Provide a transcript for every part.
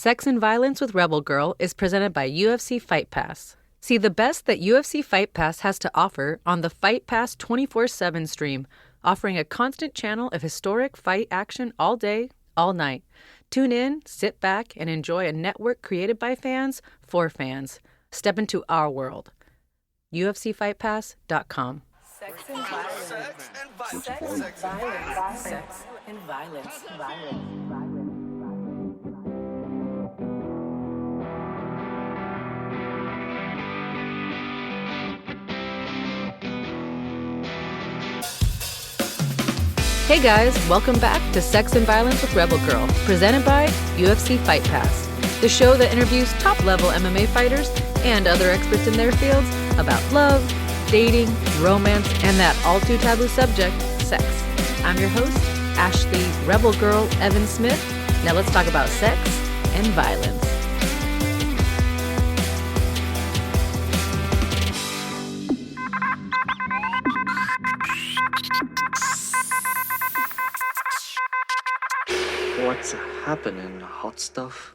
Sex and Violence with Rebel Girl is presented by UFC Fight Pass. See the best that UFC Fight Pass has to offer on the Fight Pass 24/7 stream, offering a constant channel of historic fight action all day, all night. Tune in, sit back, and enjoy a network created by fans for fans. Step into our world. UFCFightPass.com. Sex and violence. Sex and violence. Sex and violence. Sex and violence. Hey guys, welcome back to Sex and Violence with Rebel Girl, presented by UFC Fight Pass, the show that interviews top-level MMA fighters and other experts in their fields about love, dating, romance, and that all-too-taboo subject, sex. I'm your host, Ashley Rebel Girl Evan Smith. Now let's talk about sex and violence. What's happening, hot stuff?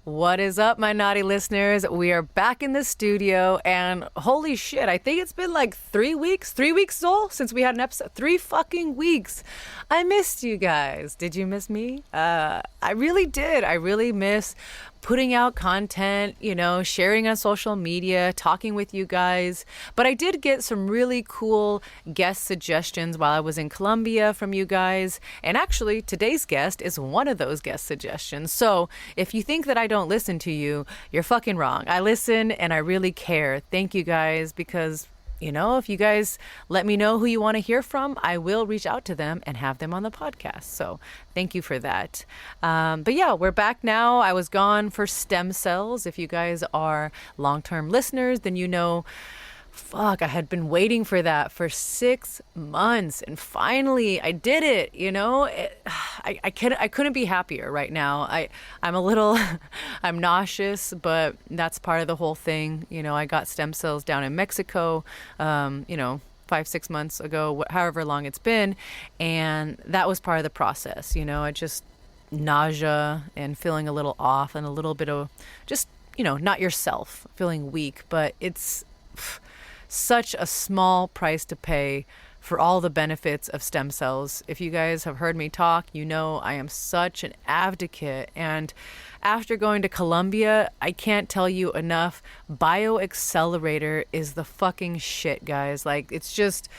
What is up, my naughty listeners? We are back in the studio, and holy shit, I think it's been like 3 weeks, 3 weeks old since we had an episode. 3 fucking weeks. I missed you guys. Did you miss me? I really did. I really miss putting out content, sharing on social media, talking with you guys. But I did get some really cool guest suggestions while I was in Colombia from you guys. And actually, today's guest is one of those guest suggestions. So if you think that I don't listen to you, you're fucking wrong. I listen and I really care. Thank you guys, because if you guys let me know who you want to hear from, I will reach out to them and have them on the podcast. So thank you for that. But yeah, we're back now. I was gone for stem cells. If you guys are long-term listeners, then I had been waiting for that for 6 months, and finally I did it. I couldn't be happier right now. I'm nauseous, but that's part of the whole thing. I got stem cells down in Mexico, 5-6 months ago, however long it's been, and that was part of the process. I just nausea and feeling a little off and a little bit of just not yourself, feeling weak, but it's such a small price to pay for all the benefits of stem cells. If you guys have heard me talk, I am such an advocate. And after going to Colombia, I can't tell you enough. BioAccelerator is the fucking shit, guys. It's just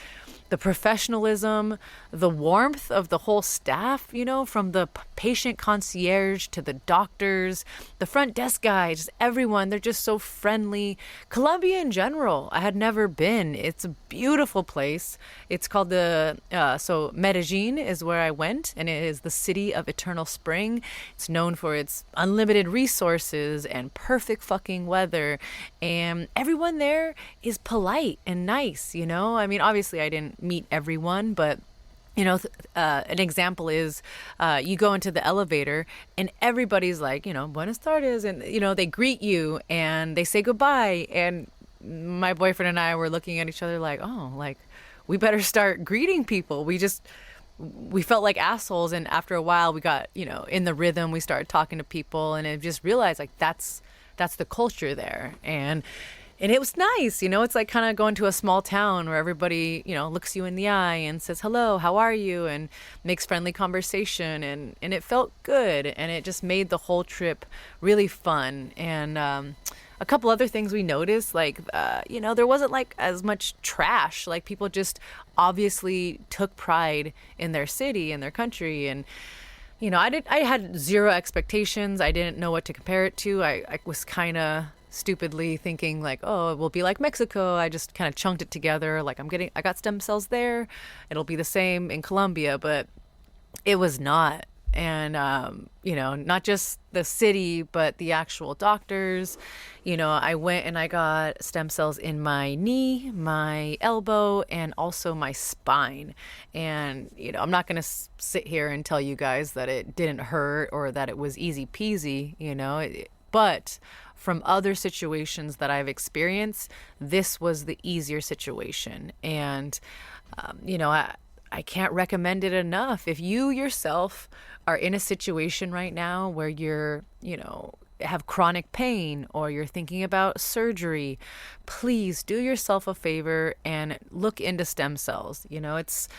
the professionalism, the warmth of the whole staff, from the patient concierge to the doctors, the front desk guy, just everyone. They're just so friendly. Colombia in general, I had never been. It's a beautiful place. It's called Medellin is where I went, and it is the city of eternal spring. It's known for its unlimited resources and perfect fucking weather. And everyone there is polite and nice, obviously I didn't meet everyone, but an example is you go into the elevator and everybody's like, buenas tardes, and they greet you and they say goodbye, and my boyfriend and I were looking at each other like, we better start greeting people. We felt like assholes, and after a while we got in the rhythm. We started talking to people, and I just realized that's the culture there. And it was nice, it's like kind of going to a small town where everybody, looks you in the eye and says, hello, how are you? And makes friendly conversation. And it felt good. And it just made the whole trip really fun. And a couple other things we noticed, there wasn't as much trash. People just obviously took pride in their city and their country. And I had zero expectations. I didn't know what to compare it to. I was kind of stupidly thinking it will be like Mexico. I just kind of chunked it together. I got stem cells there. It'll be the same in Colombia, but it was not. And, not just the city, but the actual doctors. I went and I got stem cells in my knee, my elbow, and also my spine. And, I'm not going to sit here and tell you guys that it didn't hurt or that it was easy peasy, but from other situations that I've experienced, this was the easier situation. And, I can't recommend it enough. If you yourself are in a situation right now where you're, have chronic pain or you're thinking about surgery, please do yourself a favor and look into stem cells. It's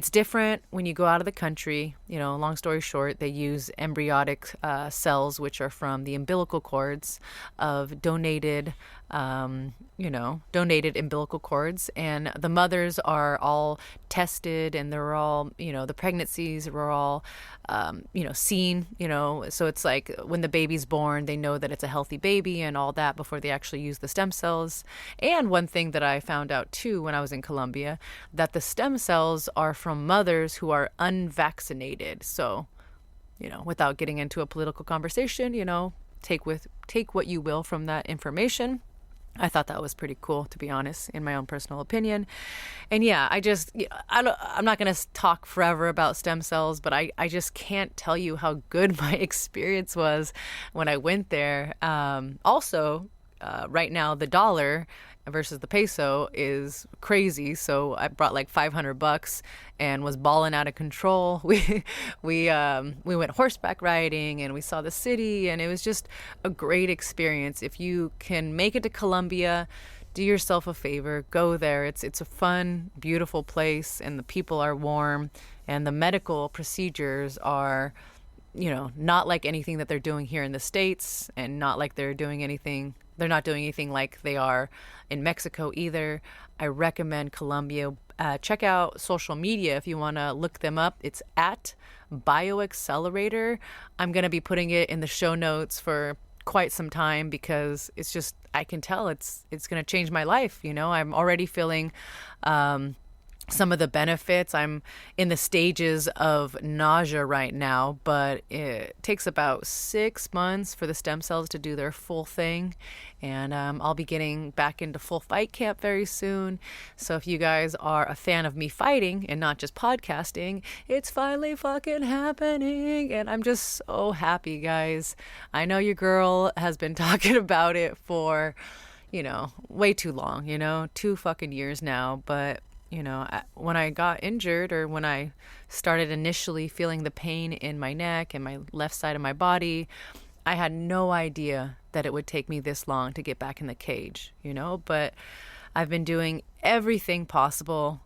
different when you go out of the country. Long story short, they use embryonic cells, which are from the umbilical cords of donated umbilical cords, and the mothers are all tested, and they're all, the pregnancies were all, seen, so it's like when the baby's born, they know that it's a healthy baby and all that before they actually use the stem cells. And one thing that I found out too when I was in Colombia, that the stem cells are from mothers who are unvaccinated. So, without getting into a political conversation, take what you will from that information. I thought that was pretty cool, to be honest, in my own personal opinion. And yeah, I'm not going to talk forever about stem cells, but I just can't tell you how good my experience was when I went there. Also, right now, the dollar versus the peso is crazy. So I brought like $500 and was balling out of control. We went horseback riding and we saw the city, and it was just a great experience. If you can make it to Colombia, do yourself a favor, go there. It's a fun, beautiful place, and the people are warm, and the medical procedures are, not like anything that they're doing here in the States, and not like they're not doing anything like they are in Mexico either. I recommend Colombia. Check out social media if you want to look them up. It's at BioAccelerator. I'm going to be putting it in the show notes for quite some time because it's just, I can tell it's going to change my life. I'm already feeling some of the benefits. I'm in the stages of nausea right now, but it takes about 6 months for the stem cells to do their full thing. And I'll be getting back into full fight camp very soon. So if you guys are a fan of me fighting and not just podcasting, it's finally fucking happening. And I'm just so happy, guys. I know your girl has been talking about it for, way too long, 2 fucking years now. But when I got injured, or when I started initially feeling the pain in my neck and my left side of my body, I had no idea that it would take me this long to get back in the cage, but I've been doing everything possible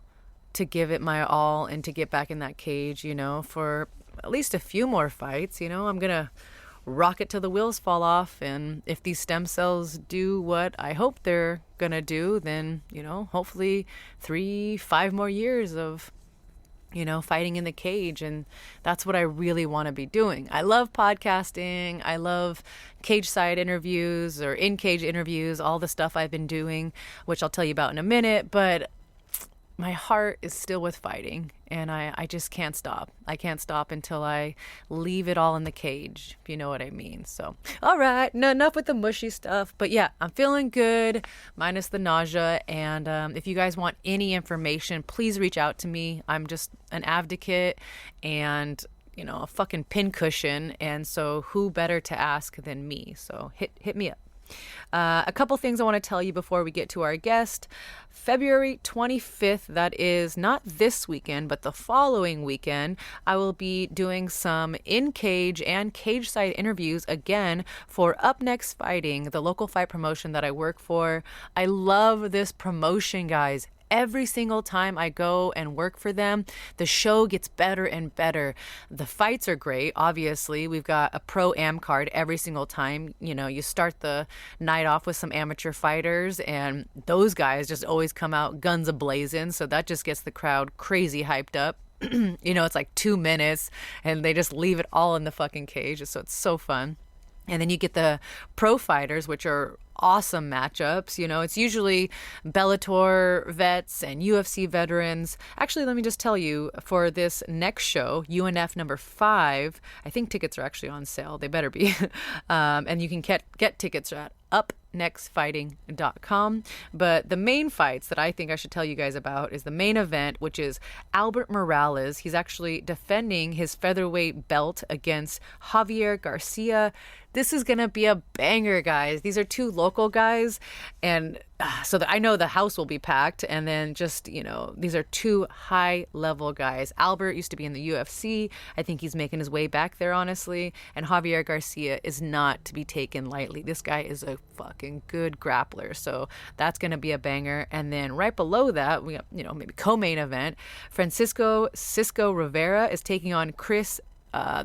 to give it my all and to get back in that cage, for at least a few more fights. I'm going to rock it till the wheels fall off. And if these stem cells do what I hope they're going to do, then, hopefully 3-5 more years of, fighting in the cage. And that's what I really want to be doing. I love podcasting. I love cage side interviews or in cage interviews, all the stuff I've been doing, which I'll tell you about in a minute. But my heart is still with fighting, and I just can't stop. I can't stop until I leave it all in the cage, if you know what I mean. So, all right, enough with the mushy stuff. But yeah, I'm feeling good, minus the nausea. And if you guys want any information, please reach out to me. I'm just an advocate and, a fucking pincushion. And so who better to ask than me? So hit me up. A couple things I want to tell you before we get to our guest. February 25th, that is not this weekend, but the following weekend, I will be doing some in-cage and cage-side interviews again for Up Next Fighting, the local fight promotion that I work for. I love this promotion, guys. Every single time I go and work for them, the show gets better and better. The fights are great. Obviously, we've got a pro-am card every single time. You start the night off with some amateur fighters, and those guys just always come out guns a-blazing. So that just gets the crowd crazy hyped up. It's like 2 minutes, and they just leave it all in the fucking cage. So it's so fun. And then you get the pro fighters, which are awesome matchups. It's usually Bellator vets and UFC veterans. Actually, let me just tell you, for this next show, UNF number 5, I think tickets are actually on sale. They better be. And you can get tickets at upnextfighting.com. But the main fights that I think I should tell you guys about is the main event, which is Albert Morales. He's actually defending his featherweight belt against Javier Garcia. This is going to be a banger, guys. These are 2 local local guys. And so that I know the house will be packed. And then just, these are two high-level guys. Albert used to be in the UFC. I think he's making his way back there, honestly. And Javier Garcia is not to be taken lightly. This guy is a fucking good grappler. So that's going to be a banger. And then right below that, we got, maybe co-main event. Francisco Cisco Rivera is taking on Chris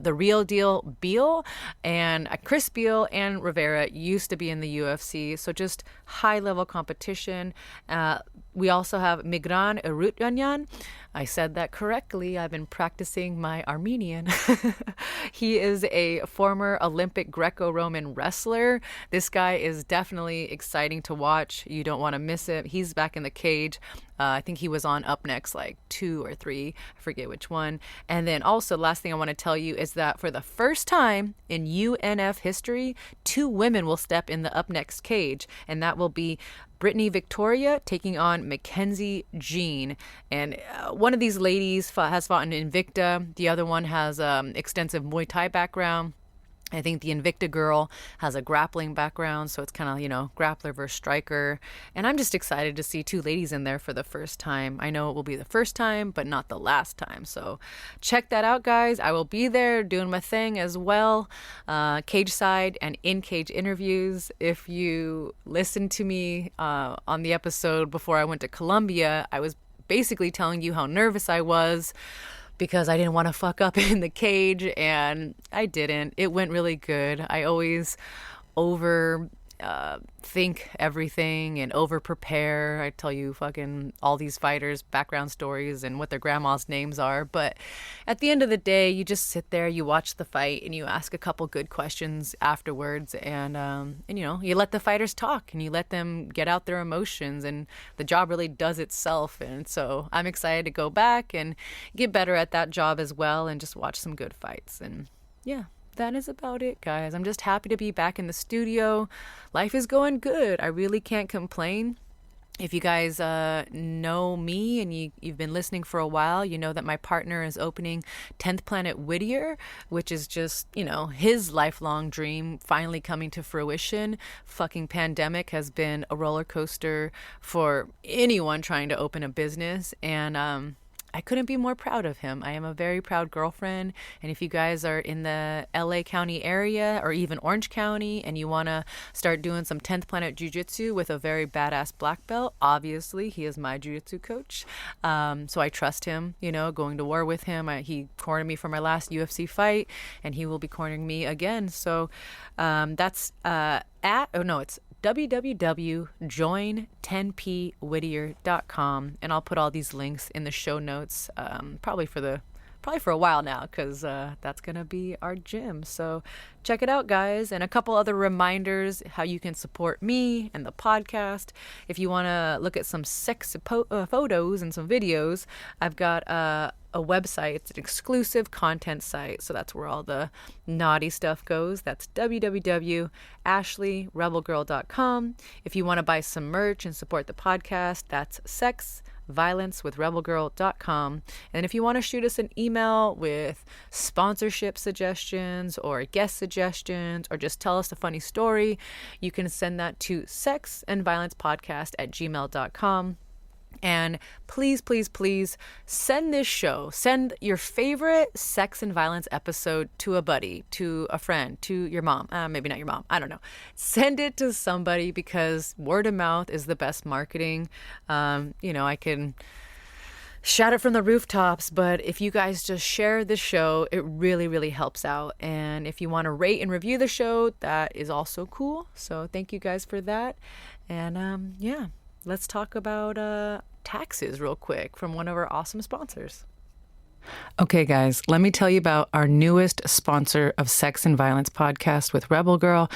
the real deal Beal. And Chris Beal and Rivera used to be in the UFC, so just high level competition. We also have Migran Erutyanyan. I said that correctly. I've been practicing my Armenian. He is a former Olympic Greco-Roman wrestler. This guy is definitely exciting to watch. You don't want to miss it. He's back in the cage. I think he was on Up Next like 2 or 3. I forget which one. And then also, last thing I want to tell you is that for the first time in UNF history, 2 women will step in the Up Next cage. And that will be Brittany Victoria taking on Mackenzie Jean. And one of these ladies has fought in Invicta. The other one has extensive Muay Thai background. I think the Invicta girl has a grappling background, so it's kind of, grappler versus striker. And I'm just excited to see 2 ladies in there for the first time. I know it will be the first time, but not the last time. So check that out, guys. I will be there doing my thing as well. Cage side and in-cage interviews. If you listened to me on the episode before I went to Colombia, I was basically telling you how nervous I was because I didn't want to fuck up in the cage, and I didn't. It went really good. I always think everything and over prepare. I tell you fucking all these fighters' background stories and what their grandma's names are. But at the end of the day, you just sit there, you watch the fight, and you ask a couple good questions afterwards. And you let the fighters talk and you let them get out their emotions, and the job really does itself. And so I'm excited to go back and get better at that job as well and just watch some good fights. And yeah. That is about it, guys. I'm just happy to be back in the studio. Life is going good. I really can't complain. If you guys know me and you've been listening for a while, you know that my partner is opening 10th Planet Whittier, which is just, his lifelong dream finally coming to fruition. Fucking pandemic has been a roller coaster for anyone trying to open a business. And I couldn't be more proud of him. I am a very proud girlfriend. And if you guys are in the LA County area or even Orange County and you want to start doing some 10th Planet Jiu-Jitsu with a very badass black belt, obviously he is my Jiu-Jitsu coach. So I trust him, going to war with him. He cornered me for my last UFC fight and he will be cornering me again. So that's it's www.join10pwhittier.com, and I'll put all these links in the show notes probably for a while now, because that's gonna be our gym. So check it out, guys. And a couple other reminders how you can support me and the podcast. If you want to look at some sex photos and some videos, I've got a website. It's an exclusive content site, so that's where all the naughty stuff goes. That's www.ashleyrebelgirl.com. If you want to buy some merch and support the podcast, that's sexviolencewithrebelgirl.com. And if you want to shoot us an email with sponsorship suggestions or guest suggestions or just tell us a funny story, you can send that to sexandviolencepodcast@gmail.com. And please, please, please send your favorite sex and violence episode to a buddy, to a friend, to your mom. Maybe not your mom. I don't know. Send it to somebody, because word of mouth is the best marketing. I can shout it from the rooftops, but if you guys just share the show, it really, really helps out. And if you want to rate and review the show, that is also cool. So thank you guys for that. And let's talk about taxes real quick from one of our awesome sponsors. Okay, guys, let me tell you about our newest sponsor of Sex and Violence Podcast with Rebel Girl,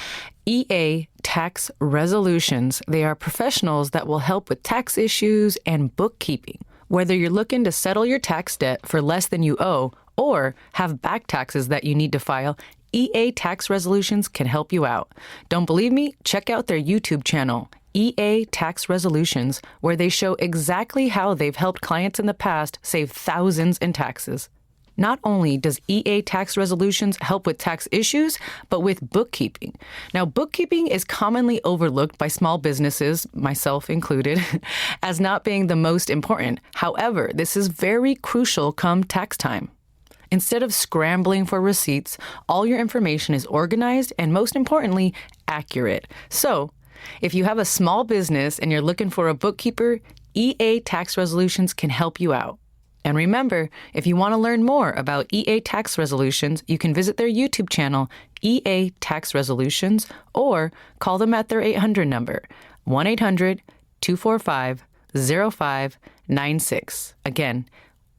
EA Tax Resolutions. They are professionals that will help with tax issues and bookkeeping. Whether you're looking to settle your tax debt for less than you owe or have back taxes that you need to file, EA Tax Resolutions can help you out. Don't believe me? Check out their YouTube channel, EA Tax Resolutions, where they show exactly how they've helped clients in the past save thousands in taxes. Not only does EA Tax Resolutions help with tax issues, but with bookkeeping. Now, bookkeeping is commonly overlooked by small businesses, myself included, as not being the most important. However, this is very crucial come tax time. Instead of scrambling for receipts, all your information is organized and, most importantly, accurate. So, if you have a small business and you're looking for a bookkeeper, EA Tax Resolutions can help you out. And remember, if you want to learn more about EA Tax Resolutions, you can visit their YouTube channel, EA Tax Resolutions, or call them at their 800 number, 1-800-245-0596. Again,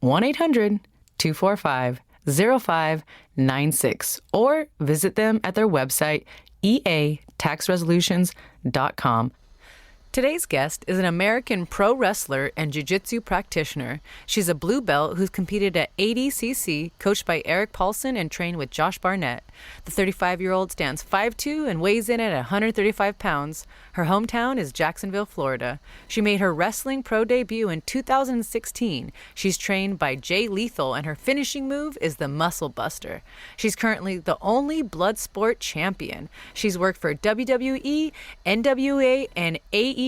1-800-245-0596, or visit them at their website, eataxresolutions.com. Today's guest is an American pro wrestler and jiu-jitsu practitioner. She's a blue belt who's competed at ADCC, coached by Erik Paulson and trained with Josh Barnett. The 35-year-old stands 5'2" and weighs in at 135 pounds. Her hometown is Jacksonville, Florida. She made her wrestling pro debut in 2016. She's trained by Jay Lethal, and her finishing move is the Muscle Buster. She's currently the only Bloodsport champion. She's worked for WWE, NWA, and AEW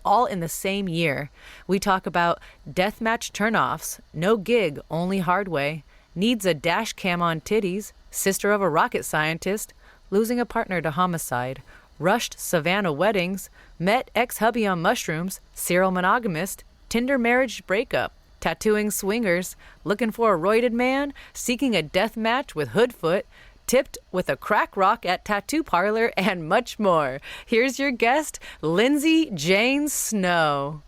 all in the same year. We talk about deathmatch turnoffs, no gig, only hard way, needs a dash cam on titties, sister of a rocket scientist, losing a partner to homicide, rushed Savannah weddings, met ex-hubby on mushrooms, serial monogamist, Tinder marriage breakup, tattooing swingers, looking for a roided man, seeking a death match with HoodFoot, tipped with a crack rock at tattoo parlor, and much more. Here's your guest, Lindsay Jayne Snow.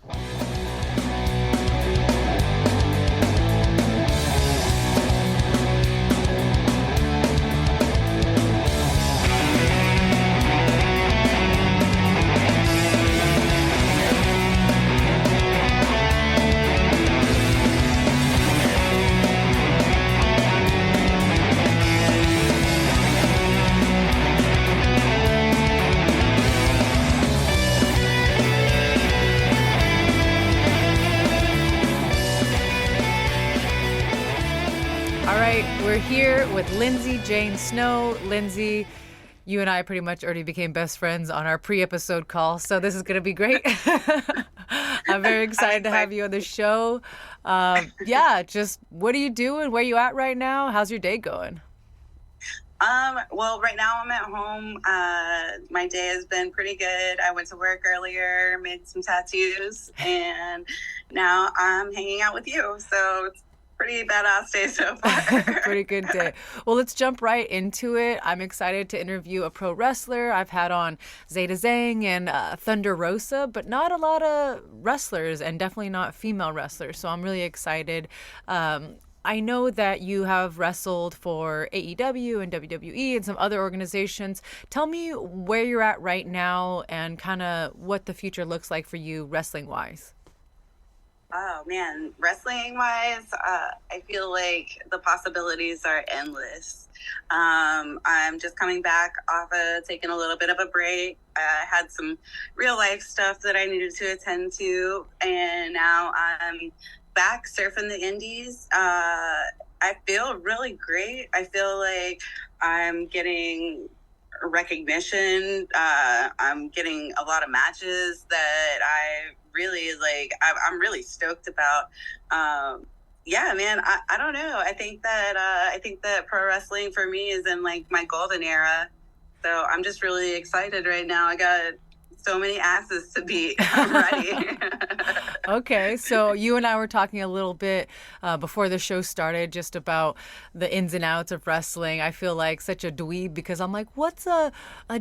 We're here with Lindsay Jayne Snow. Lindsay, you and I pretty much already became best friends on our pre-episode call, so this is going to be great. I'm very excited to have you on the show. Just what are you doing? Where are you at right now? How's your day going? Well, right now I'm at home. My day has been pretty good. I went to work earlier, made some tattoos, and now I'm hanging out with you. So it's pretty badass day so far. Pretty good day. Well, let's jump right into it. I'm excited to interview a pro wrestler. I've had on Zeta Zhang and Thunder Rosa, but not a lot of wrestlers, and definitely not female wrestlers. So I'm really excited. I know that you have wrestled for AEW and WWE and some other organizations. Tell me where you're at right now and kind of what the future looks like for you wrestling-wise. Oh, man. Wrestling-wise, I feel like the possibilities are endless. I'm just coming back off of taking a little bit of a break. I had some real-life stuff that I needed to attend to, and now I'm back surfing the indies. I feel really great. I feel like I'm getting recognition. I'm getting a lot of matches that I really like. I'm really stoked about. Yeah, man. I don't know. I think that pro wrestling for me is in like my golden era. So I'm just really excited right now. I got so many asses to beat. I'm ready. Okay, so you and I were talking a little bit before the show started just about the ins and outs of wrestling. I feel like such a dweeb because I'm like, what's a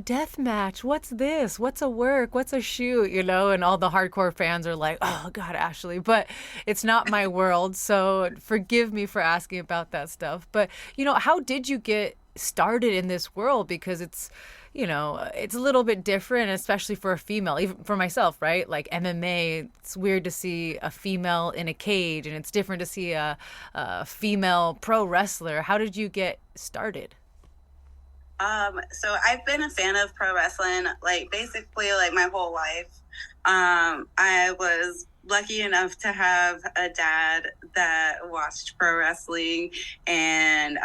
death match? What's this? What's a work? What's a shoot? You know, and all the hardcore fans are like, oh, God, Ashley. But it's not my world, so forgive me for asking about that stuff. But, you know, how did you get started in this world? Because it's, you know, it's a little bit different, especially for a female, even for myself, right? Like MMA, it's weird to see a female in a cage, and it's different to see a female pro wrestler. How did you get started? So I've been a fan of pro wrestling, like basically like my whole life. I was lucky enough to have a dad that watched pro wrestling, and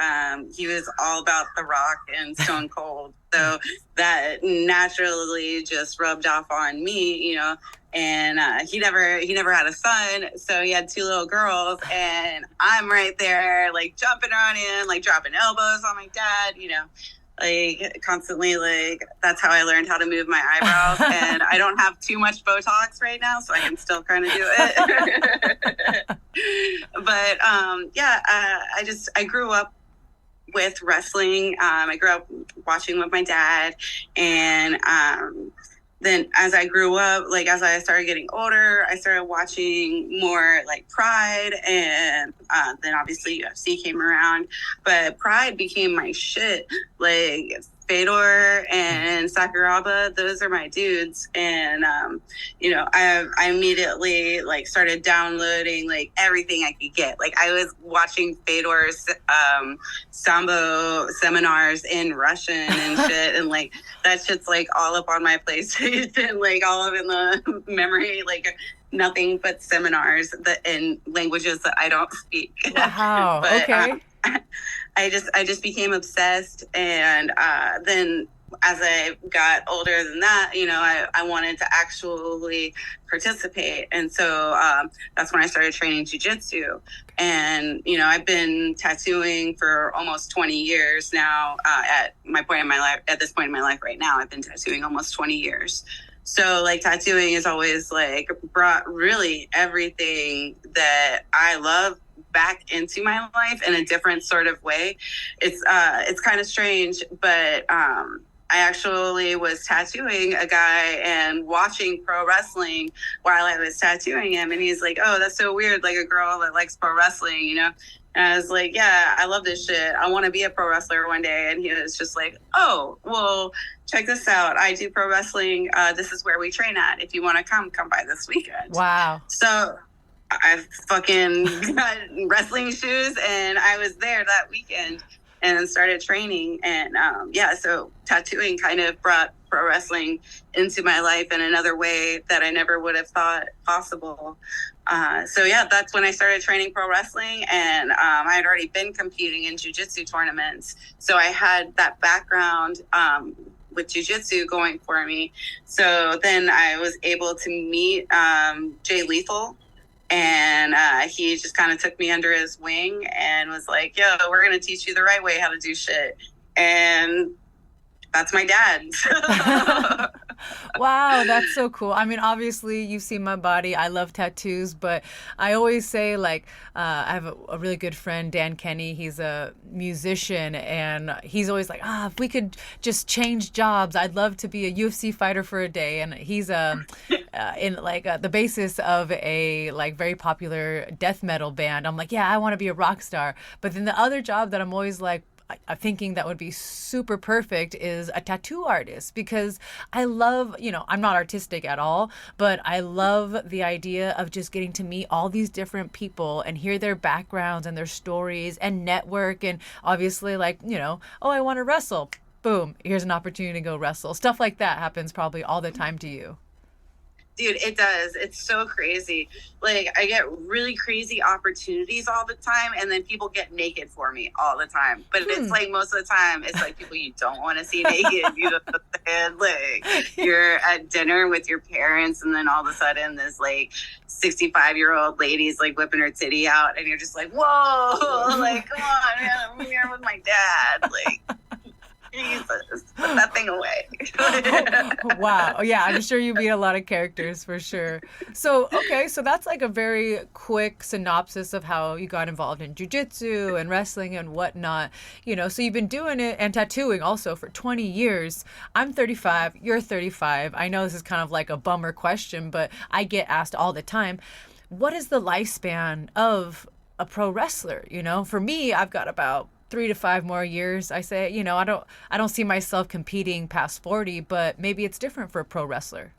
he was all about The Rock and Stone Cold. So that naturally just rubbed off on me, you know. And he never had a son, so he had two little girls, and I'm right there, like jumping on him, like dropping elbows on my dad, you know, like constantly. Like that's how I learned how to move my eyebrows. And I don't have too much Botox right now, so I can still kind of do it. But I grew up with wrestling. I grew up watching with my dad, and then as I grew up, like as I started getting older, I started watching more like Pride, and then obviously UFC came around. But Pride became my shit. Like Fedor and Sakuraba, those are my dudes. And you know, I immediately like started downloading like everything I could get. Like I was watching Fedor's sambo seminars in Russian and shit, and like that shit's like all up on my PlayStation, like all up in the memory, like nothing but seminars that in languages that I don't speak. Wow. But, Okay. I just became obsessed, and then as I got older than that, you know, I wanted to actually participate, and so that's when I started training jiu-jitsu. And you know, I've been tattooing for almost 20 years now. At this point in my life right now, I've been tattooing almost 20 years. So like tattooing has always like brought really everything that I love back into my life in a different sort of way. It's kind of strange, but I actually was tattooing a guy and watching pro wrestling while I was tattooing him, and he's like, "Oh, that's so weird, like a girl that likes pro wrestling, you know?" And I was like, "Yeah, I love this shit. I want to be a pro wrestler one day." And he was just like, "Oh, well, check this out. I do pro wrestling. This is where we train at. If you want to come by this weekend." Wow. So I fucking got wrestling shoes, and I was there that weekend and started training. And so tattooing kind of brought pro wrestling into my life in another way that I never would have thought possible. That's when I started training pro wrestling, and I had already been competing in jiu-jitsu tournaments. So I had that background with jiu-jitsu going for me. So then I was able to meet Jay Lethal, and he just kind of took me under his wing and was like, "Yo, we're going to teach you the right way how to do shit." And that's my dad. Wow, that's so cool. I mean, obviously, you've seen my body. I love tattoos, but I always say, like, I have a really good friend, Dan Kenny. He's a musician, and he's always like, if we could just change jobs, I'd love to be a UFC fighter for a day. And he's in the basis of a like very popular death metal band. I'm like, yeah, I want to be a rock star. But then the other job that I'm always like, I'm thinking that would be super perfect is a tattoo artist, because I love, you know, I'm not artistic at all, but I love the idea of just getting to meet all these different people and hear their backgrounds and their stories and network. And obviously, like, you know, oh, I want to wrestle. Boom, here's an opportunity to go wrestle. Stuff like that happens probably all the time to you. Dude, it does. It's so crazy. Like, I get really crazy opportunities all the time, and then people get naked for me all the time. But it's like most of the time, it's like people you don't want to see naked. You know what I'm saying? Like, you're at dinner with your parents, and then all of a sudden, this like 65-year-old lady's like whipping her titty out, and you're just like, whoa, like, come on, man, I'm here with my dad. Like, Jesus, put that thing away. Wow. Yeah, I'm sure you meet a lot of characters for sure. So, okay, so that's like a very quick synopsis of how you got involved in jiu-jitsu and wrestling and whatnot. You know, so you've been doing it and tattooing also for 20 years. I'm 35, you're 35. I know this is kind of like a bummer question, but I get asked all the time, what is the lifespan of a pro wrestler? You know, for me, I've got about 3 to 5 more years. I say, you know, I don't see myself competing past 40, but maybe it's different for a pro wrestler.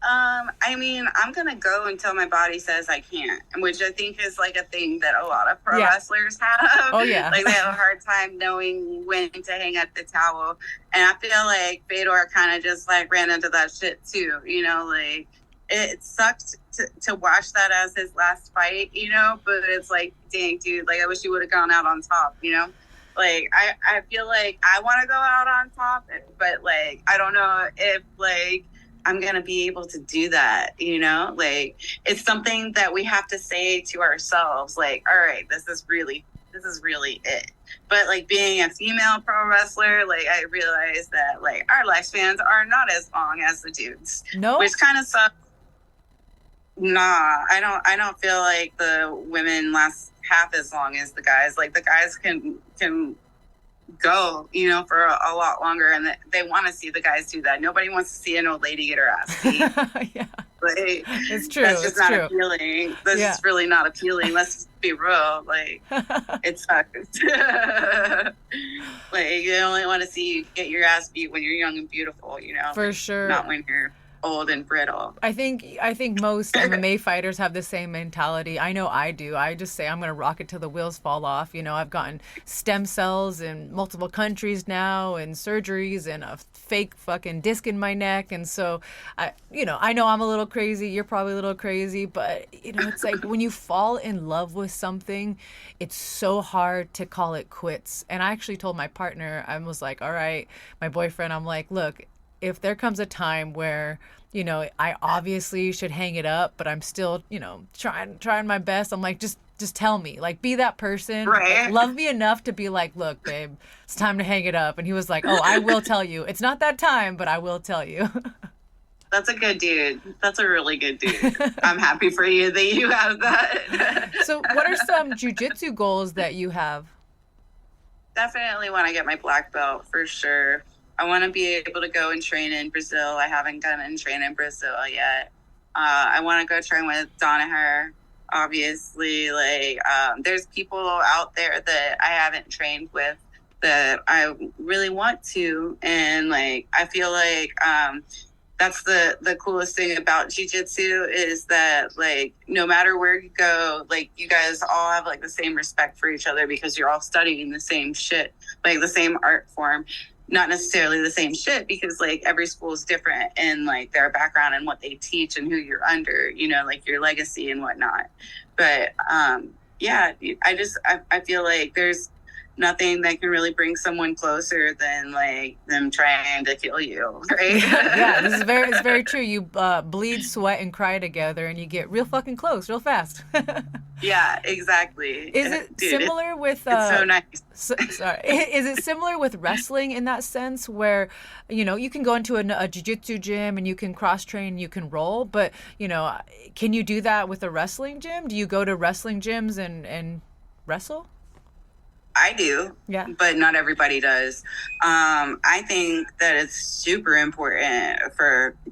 I mean, I'm going to go until my body says I can't, which I think is like a thing that a lot of pro wrestlers have. Oh, yeah. Like they have a hard time knowing when to hang up the towel. And I feel like Fedor kind of just like ran into that shit too, you know, like it sucked to watch that as his last fight, you know, but it's like, dang, dude, like, I wish he would have gone out on top, you know? Like, I feel like I want to go out on top, but, like, I don't know if, like, I'm going to be able to do that, you know? Like, it's something that we have to say to ourselves, like, all right, this is really it. But, like, being a female pro wrestler, like, I realized that, like, our lifespans are not as long as the dudes. No? Which kind of sucks. Nah, I don't feel like the women last half as long as the guys. Like, the guys can go, you know, for a lot longer, and they want to see the guys do that. Nobody wants to see an old lady get her ass beat. Yeah. Like, it's true. That's just it's not true. appealing. That's really not appealing. Let's just be real. Like, it sucks. Like, you only want to see you get your ass beat when you're young and beautiful, you know? For like, sure. Not when you're old and brittle. I think most MMA fighters have the same mentality. I know I do. I just say I'm going to rock it till the wheels fall off. You know, I've gotten stem cells in multiple countries now, and surgeries, and a fake fucking disc in my neck. And so, I know I'm a little crazy. You're probably a little crazy, but you know, it's like when you fall in love with something, it's so hard to call it quits. And I actually told my partner, I was like, all right, my boyfriend, I'm like, look, if there comes a time where, you know, I obviously should hang it up, but I'm still, you know, trying my best. I'm like, just tell me, like, be that person, right? Like, love me enough to be like, look, babe, it's time to hang it up. And he was like, oh, I will tell you. It's not that time, but I will tell you. That's a good dude. That's a really good dude. I'm happy for you that you have that. So what are some jiu-jitsu goals that you have? Definitely want to get my black belt, for sure. I want to be able to go and train in Brazil. I haven't gone and trained in Brazil yet. I want to go train with Danaher. Obviously, like, there's people out there that I haven't trained with that I really want to. And, like, I feel like that's the coolest thing about jiu-jitsu is that, like, no matter where you go, like, you guys all have, like, the same respect for each other because you're all studying the same shit, like, the same art form. Not necessarily the same shit because, like, every school is different in, like, their background and what they teach and who you're under, you know, like, your legacy and whatnot. But, yeah, I feel like there's nothing that can really bring someone closer than, like, them trying to kill you, right? Yeah, it's very true. You bleed, sweat, and cry together, and you get real fucking close real fast. Yeah, exactly. Is it similar with... it's so nice. Sorry. Is it similar with wrestling in that sense where, you know, you can go into a jiu-jitsu gym and you can cross-train, you can roll, but, you know, can you do that with a wrestling gym? Do you go to wrestling gyms and wrestle? I do, yeah, but not everybody does. I think that it's super important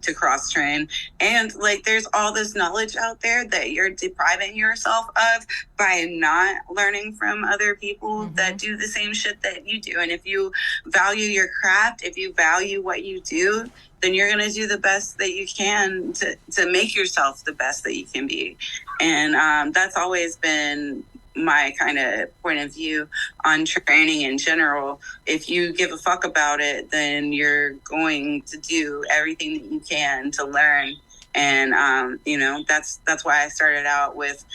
to cross train, and, like, there's all this knowledge out there that you're depriving yourself of by not learning from other people that do the same shit that you do. And if you value your craft, if you value what you do, then you're going to do the best that you can to make yourself the best that you can be. And that's always been my kind of point of view on training in general. If you give a fuck about it, then you're going to do everything that you can to learn. And, you know, that's why I started out with,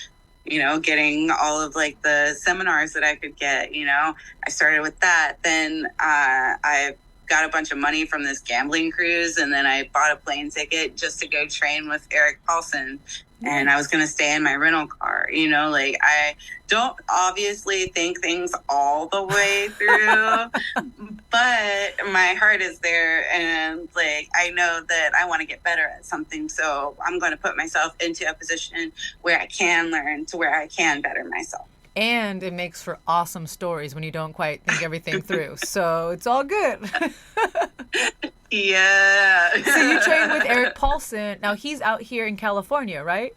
you know, getting all of, like, the seminars that I could get, you know. I started with that. Then I got a bunch of money from this gambling cruise, and then I bought a plane ticket just to go train with Erik Paulson. And I was going to stay in my rental car, you know, like, I don't obviously think things all the way through, but my heart is there. And, like, I know that I want to get better at something. So I'm going to put myself into a position where I can learn, to where I can better myself. And it makes for awesome stories when you don't quite think everything through. So it's all good. Yeah. So you train with Erik Paulson. Now he's out here in California, right?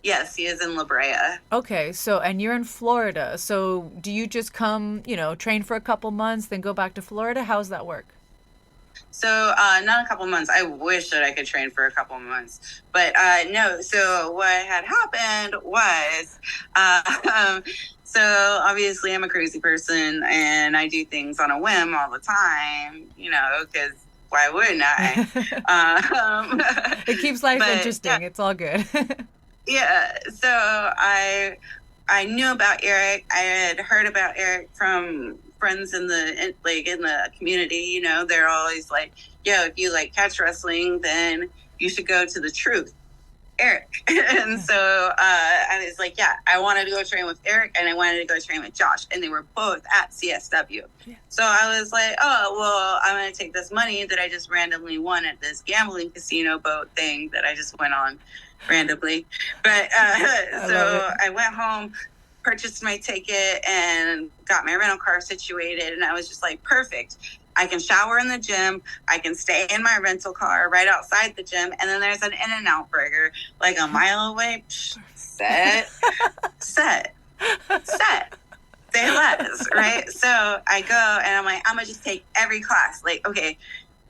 Yes, he is in La Brea. Okay, so, and you're in Florida. So do you just come, you know, train for a couple months, then go back to Florida? How's that work? So not a couple months. I wish that I could train for a couple months. But no, so what had happened was, so obviously I'm a crazy person and I do things on a whim all the time, you know, because why wouldn't I? It keeps life but, interesting. Yeah. It's all good. Yeah, so I knew about Erik. I had heard about Erik from friends in the community. You know, they're always like, "Yo, if you like catch wrestling, then you should go to the Truth, Erik." And so I was like, "Yeah, I wanted to go train with Erik, and I wanted to go train with Josh, and they were both at CSW." Yeah. So I was like, "Oh, well, I'm going to take this money that I just randomly won at this gambling casino boat thing that I just went on." Randomly, but so I went home, purchased my ticket, and got my rental car situated, and I was just like, perfect. I can shower in the gym, I can stay in my rental car right outside the gym, and then there's an In-N-Out burger like a mile away. Set say less, right? So I go and I'm like, I'm gonna just take every class. Like, okay,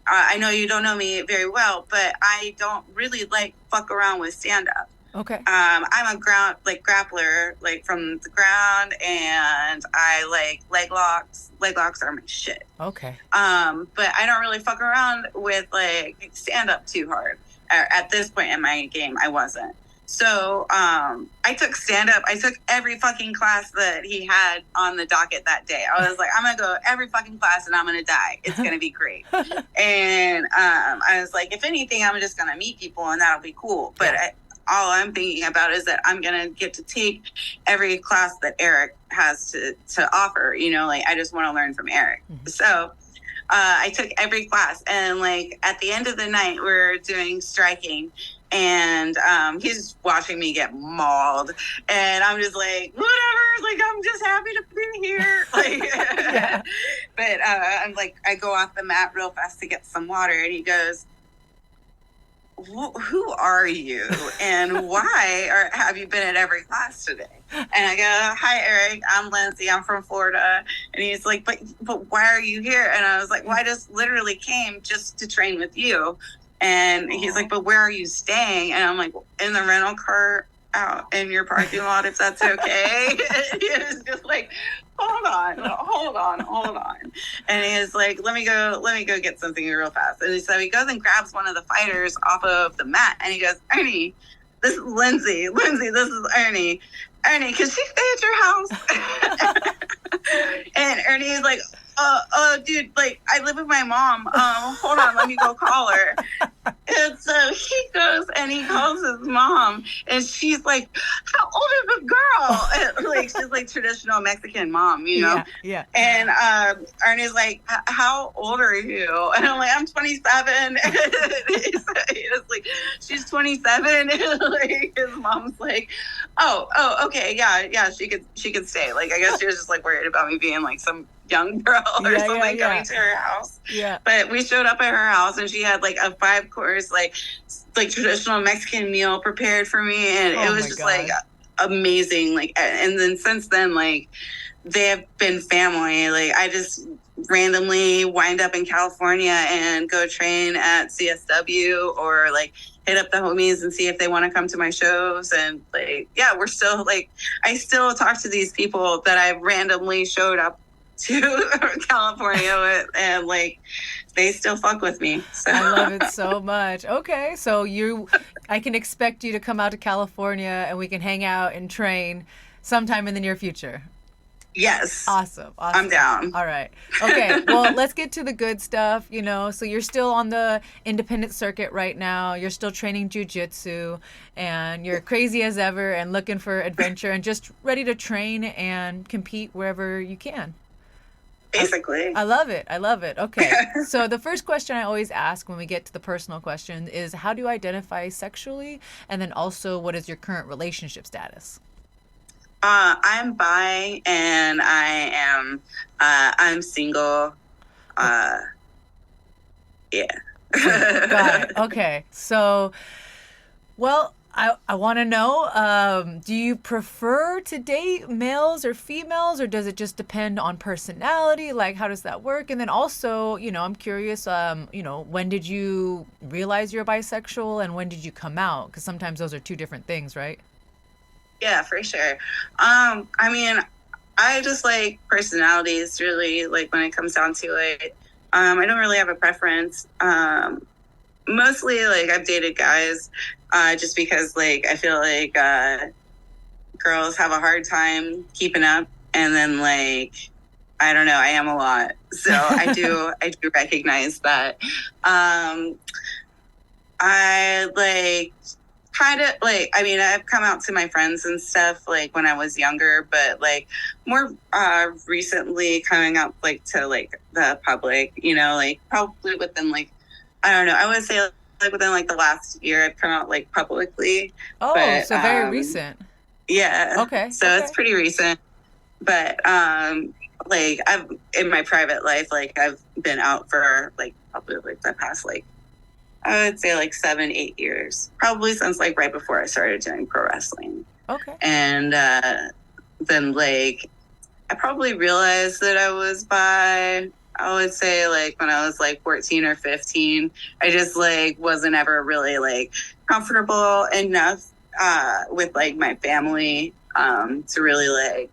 I know you don't know me very well, but I don't really like fuck around with stand up. Okay. I'm a grappler, like from the ground, and I like leg locks. Leg locks are my shit. Okay. But I don't really fuck around with like stand up too hard. At this point in my game, I wasn't. So I took stand up. I took every fucking class that he had on the docket that day. I was like, I'm gonna go every fucking class and I'm gonna die. It's gonna be great. And I was like, if anything, I'm just gonna meet people and that'll be cool. But all I'm thinking about is that I'm gonna get to take every class that Erik has to offer. You know, like I just want to learn from Erik. Mm-hmm. So I took every class, and like at the end of the night, we're doing striking. And he's watching me get mauled, and I'm just like, whatever. Like, I'm just happy to be here. Like, yeah. But I'm like, I go off the mat real fast to get some water, and he goes, "Who are you, and why have you been at every class today?" And I go, "Hi, Erik. I'm Lindsay. I'm from Florida." And he's like, "But why are you here?" And I was like, "Well, I just literally came just to train with you." And he's like, "But where are you staying?" And I'm like, "In the rental car out in your parking lot, if that's okay." And he was just like, hold on. And he was like, let me go get something real fast. And so he goes and grabs one of the fighters off of the mat, and he goes, "Ernie, this is Lindsay, this is Ernie, can she stay at your house?" And Ernie is like, dude, like, I live with my mom. Hold on, let me go call her. And so he goes and he calls his mom, and she's like, "How old is the girl?" And, like, she's like traditional Mexican mom, you know? Yeah. And Ernie's like, "How old are you?" And I'm like, "I'm 27. He was like, "She's 27. Like, his mom's like, oh, okay, yeah, she could stay. Like, I guess she was just like worried about me being like some young girl or something coming to her house. Yeah. But we showed up at her house, and she had like a 5-course like traditional Mexican meal prepared for me, and it was just like amazing. Like, and then since then, like, they have been family. Like, I just randomly wind up in California and go train at CSW, or like hit up the homies and see if they want to come to my shows. And like, yeah, we're still like, I still talk to these people that I randomly showed up to California with, and like, they still fuck with me. So I love it so much. Okay, so I can expect you to come out to California and we can hang out and train sometime in the near future. Yes. Awesome. I'm down. All right. Okay. Well, let's get to the good stuff, you know. So you're still on the independent circuit right now. You're still training jiu-jitsu, and you're crazy as ever and looking for adventure and just ready to train and compete wherever you can. Basically. I love it. Okay. So the first question I always ask when we get to the personal question is, how do you identify sexually? And then also, what is your current relationship status? I'm bi, and I'm single. Yeah. Got it. Okay. So, well, I want to know, do you prefer to date males or females, or does it just depend on personality? Like, how does that work? And then also, you know, I'm curious, you know, when did you realize you're bisexual, and when did you come out? Because sometimes those are two different things, right? Yeah, for sure. I mean, I just like personalities, really, like, when it comes down to it. I don't really have a preference. Mostly, like, I've dated guys just because, like, I feel like girls have a hard time keeping up. And then, like, I don't know, I am a lot. So I do recognize that. I, like, kind of, like, I mean, I've come out to my friends and stuff, like, when I was younger, but, like, more recently coming out, like, to, like, the public, you know, like, probably within, like, I don't know, I would say, like, within, like, the last year, I've come out, like, publicly. Oh, but, so very recent. Yeah. Okay. So it's pretty recent. But, like, I've, in my private life, like, I've been out for, like, probably, like, the past, like, I would say, like, 7-8 years. Probably since, like, right before I started doing pro wrestling. Okay. And then, like, I probably realized that I was bi, I would say, like, when I was, like, 14 or 15. I just, like, wasn't ever really, like, comfortable enough with, like, my family to really, like,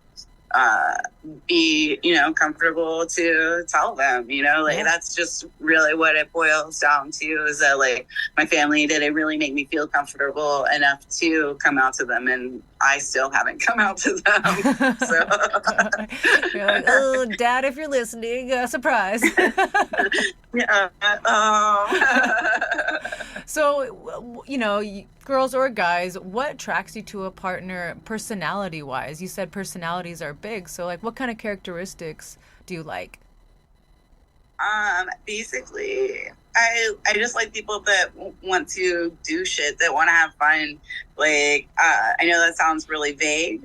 be, you know, comfortable to tell them, you know, like, that's just really what it boils down to, is that, like, my family didn't really make me feel comfortable enough to come out to them, and I still haven't come out to them. So you're like, oh, Dad, if you're listening, surprise. yeah. So, you know, girls or guys, what attracts you to a partner personality-wise? You said personalities are big, so, like, what kind of characteristics do you like? Basically, I just like people that want to do shit, that want to have fun. Like, I know that sounds really vague,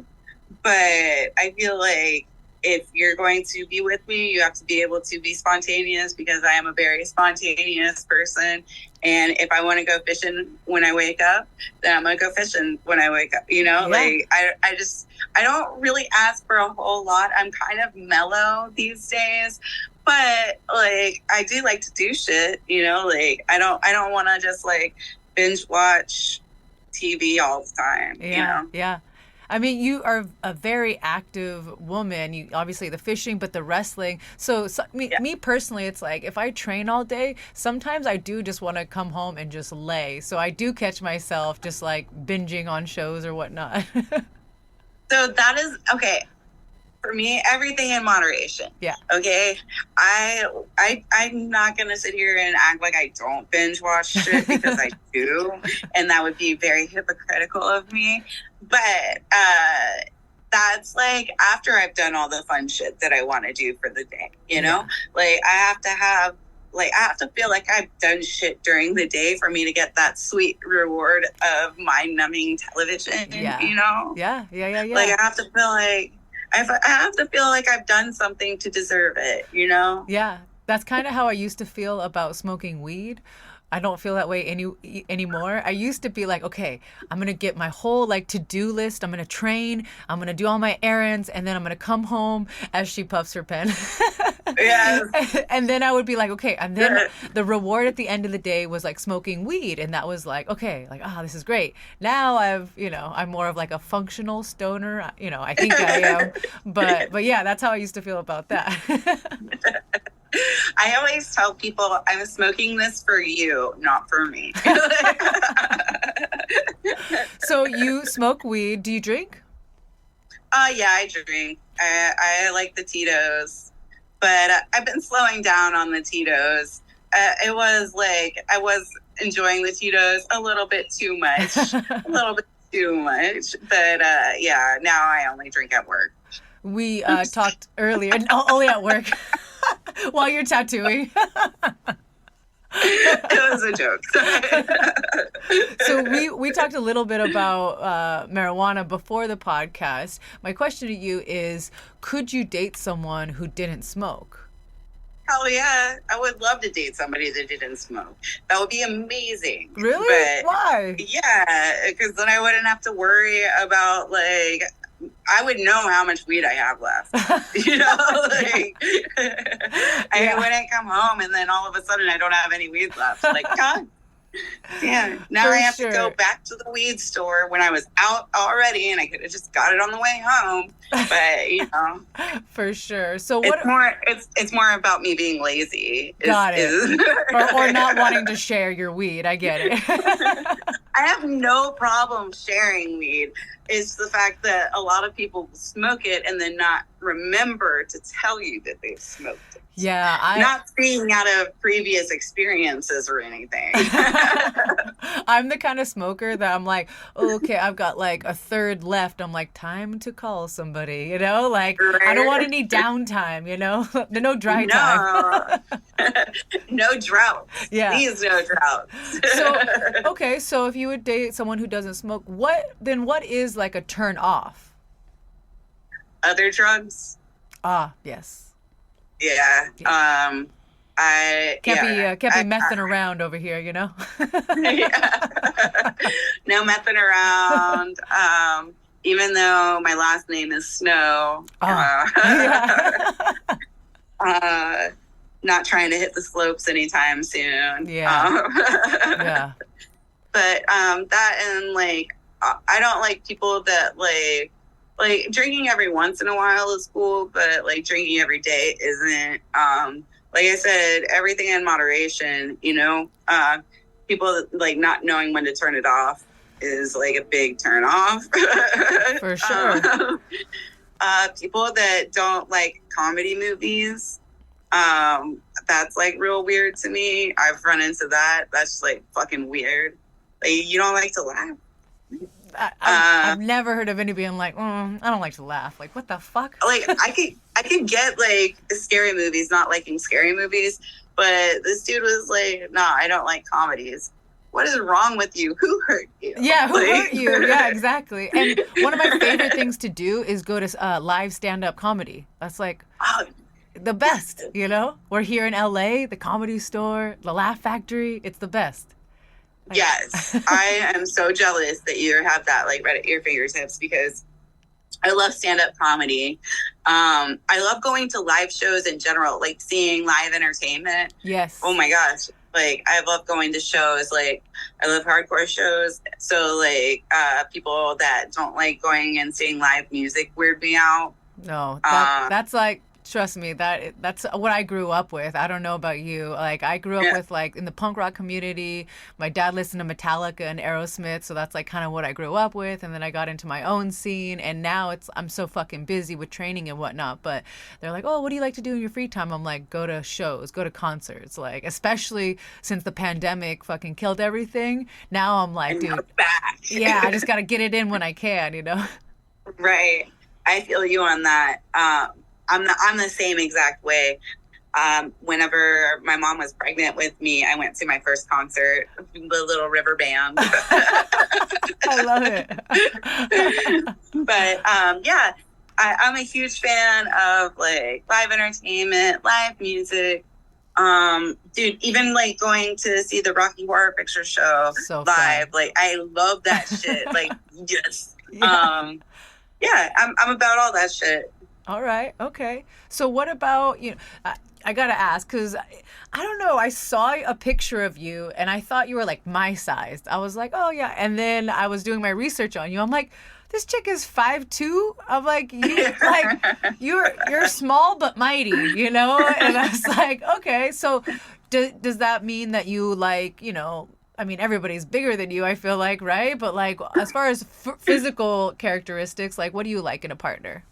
but I feel like if you're going to be with me, you have to be able to be spontaneous, because I am a very spontaneous person. And if I want to go fishing when I wake up, then I'm going to go fishing when I wake up. You know, like, I don't really ask for a whole lot. I'm kind of mellow these days, but, like, I do like to do shit, you know, like, I don't want to just, like, binge watch TV all the time, you know? Yeah. I mean, you are a very active woman. You obviously the fishing, but the wrestling. So me personally, it's like if I train all day, sometimes I do just want to come home and just lay. So I do catch myself just like binging on shows or whatnot. So that is okay. For me, everything in moderation. Yeah. Okay. I'm not gonna sit here and act like I don't binge watch shit, because I do, and that would be very hypocritical of me. But that's like after I've done all the fun shit that I want to do for the day. You know, like I have to feel like I've done shit during the day for me to get that sweet reward of mind-numbing television. Yeah. You know. Yeah. Like I have to feel like. I have to feel like I've done something to deserve it, you know? Yeah, that's kind of how I used to feel about smoking weed. I don't feel that way anymore. I used to be like, okay, I'm going to get my whole like to-do list. I'm going to train. I'm going to do all my errands. And then I'm going to come home as she puffs her pen. Yes. And then I would be like, okay. And then the reward at the end of the day was like smoking weed. And that was like, okay, like, this is great. Now I'm more of like a functional stoner. I think I am. But yeah, that's how I used to feel about that. I always tell people I'm smoking this for you, not for me. So you smoke weed. Do you drink? Yeah, I drink. I like the Tito's, but I've been slowing down on the Tito's. It was like I was enjoying the Tito's a little bit too much, But yeah, now I only drink at work. We talked earlier, only at work. While you're tattooing. It was a joke. So we talked a little bit about marijuana before the podcast. My question to you is, could you date someone who didn't smoke? Hell yeah. I would love to date somebody that didn't smoke. That would be amazing. Really? But, why? Yeah, because then I wouldn't have to worry about, like, I would know how much weed I have left. You know, like, I wouldn't come home and then all of a sudden I don't have any weed left. Like, God Damn. Now For I have sure. to go back to the weed store when I was out already, and I could have just got it on the way home. But you know, For sure. So what? it's more about me being lazy. Got it. Or not wanting to share your weed. I get it. I have no problem sharing weed. It's the fact that a lot of people smoke it and then not remember to tell you that they've smoked it. Yeah, Not speaking out of previous experiences or anything. I'm the kind of smoker that I'm like, oh, okay, I've got like a third left. I'm like, time to call somebody, you know? Like, Right. I don't want any downtime, you know? No dry time. No drought. Yeah. Please, no drought. So if you would date someone who doesn't smoke, what is like a turn off? Other drugs? Ah, yes. Yeah. Can't be messing around over here, you know? Yeah. No messing around. Even though my last name is Snow. Not trying to hit the slopes anytime soon. Yeah. Yeah. But that and like, I don't like people that like drinking every once in a while is cool, but like drinking every day isn't. Like I said, everything in moderation, you know. People like not knowing when to turn it off is like a big turn off. For sure. People that don't like comedy movies, that's like real weird to me. I've run into that. That's like fucking weird. Like, you don't like to laugh. I've never heard of anybody being like, I don't like to laugh. Like, what the fuck? Like, I could get like scary movies, not liking scary movies, but this dude was like, no, I don't like comedies. What is wrong with you? Who hurt you? Yeah, who hurt you? Yeah, exactly. And one of my favorite things to do is go to live stand-up comedy. That's like the best, you know? We're here in LA, the Comedy Store, the Laugh Factory. It's the best. Yes, I am so jealous that you have that like right at your fingertips because I love stand-up comedy. I love going to live shows in general, like seeing live entertainment. Yes. Oh my gosh. Like, I love going to shows. Like, I love hardcore shows. So, like, people that don't like going and seeing live music weird me out. No, that's like, trust me, that's what I grew up with. I don't know about you. Like, I grew up with, like, in the punk rock community. My dad listened to Metallica and Aerosmith, so that's, like, kind of what I grew up with. And then I got into my own scene, and now I'm so fucking busy with training and whatnot. But they're like, oh, what do you like to do in your free time? I'm like, go to shows, go to concerts. Like, especially since the pandemic fucking killed everything. Now I'm like, dude, back. Yeah, I just got to get it in when I can, you know? Right. I feel you on that. I'm the same exact way. Whenever my mom was pregnant with me, I went to my first concert, the Little River Band. I love it. But yeah, I'm a huge fan of like live entertainment, live music. Dude, even like going to see the Rocky Horror Picture Show so live, fun. like I love that shit. Like, yes. Yeah. Yeah, I'm about all that shit. All right. Okay. So what about, you know, I got to ask, because I don't know, I saw a picture of you and I thought you were like my size. I was like, oh yeah. And then I was doing my research on you. I'm like, this chick is 5'2". I'm like, you're small but mighty, you know? And I was like, okay. So does that mean that you like, you know, I mean, everybody's bigger than you, I feel like, right? But like, as far as physical characteristics, like, what do you like in a partner?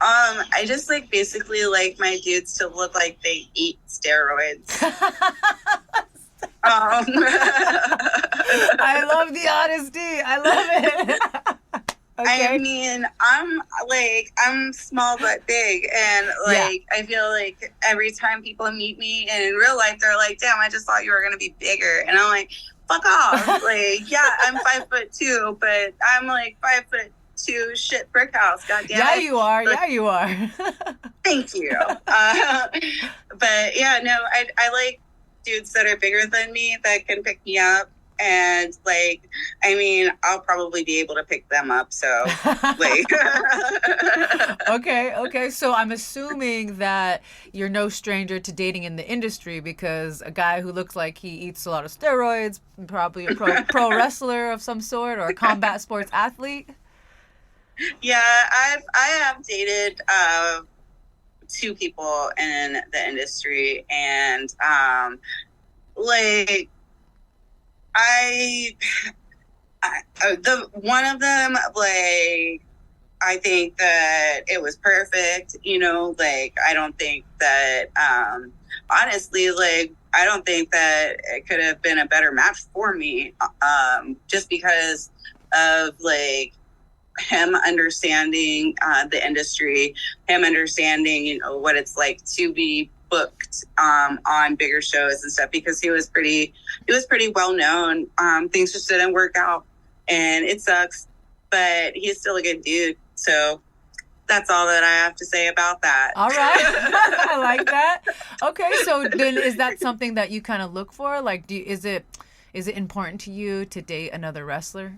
I just like basically like my dudes to look like they eat steroids. I love the honesty. I love it. Okay. I mean, I'm small but big, and like I feel like every time people meet me and in real life, they're like, "Damn, I just thought you were gonna be bigger," and I'm like, "Fuck off!" Like, yeah, I'm 5'2", but I'm like 5'2" shit brick house. Goddamn. Yeah, you are. Yeah, you are. Thank you. But yeah, no, I like dudes that are bigger than me that can pick me up And like, I mean, I'll probably be able to pick them up. So like, Okay. So I'm assuming that you're no stranger to dating in the industry, because a guy who looks like he eats a lot of steroids, probably a pro wrestler of some sort, or a combat sports athlete. yeah, I have dated, 2 people in the industry, and, like, the one of them, like, I think that it was perfect, like, I don't think that, honestly, like, I don't think that it could have been a better match for me, just because of, like, him understanding the industry, him understanding, what it's like to be booked on bigger shows and stuff, because he was pretty well known. Things just didn't work out, and it sucks, but he's still a good dude. So that's all that I have to say about that. All right. I like that. Okay, so then is that something that you kind of look for? Like, is it important to you to date another wrestler?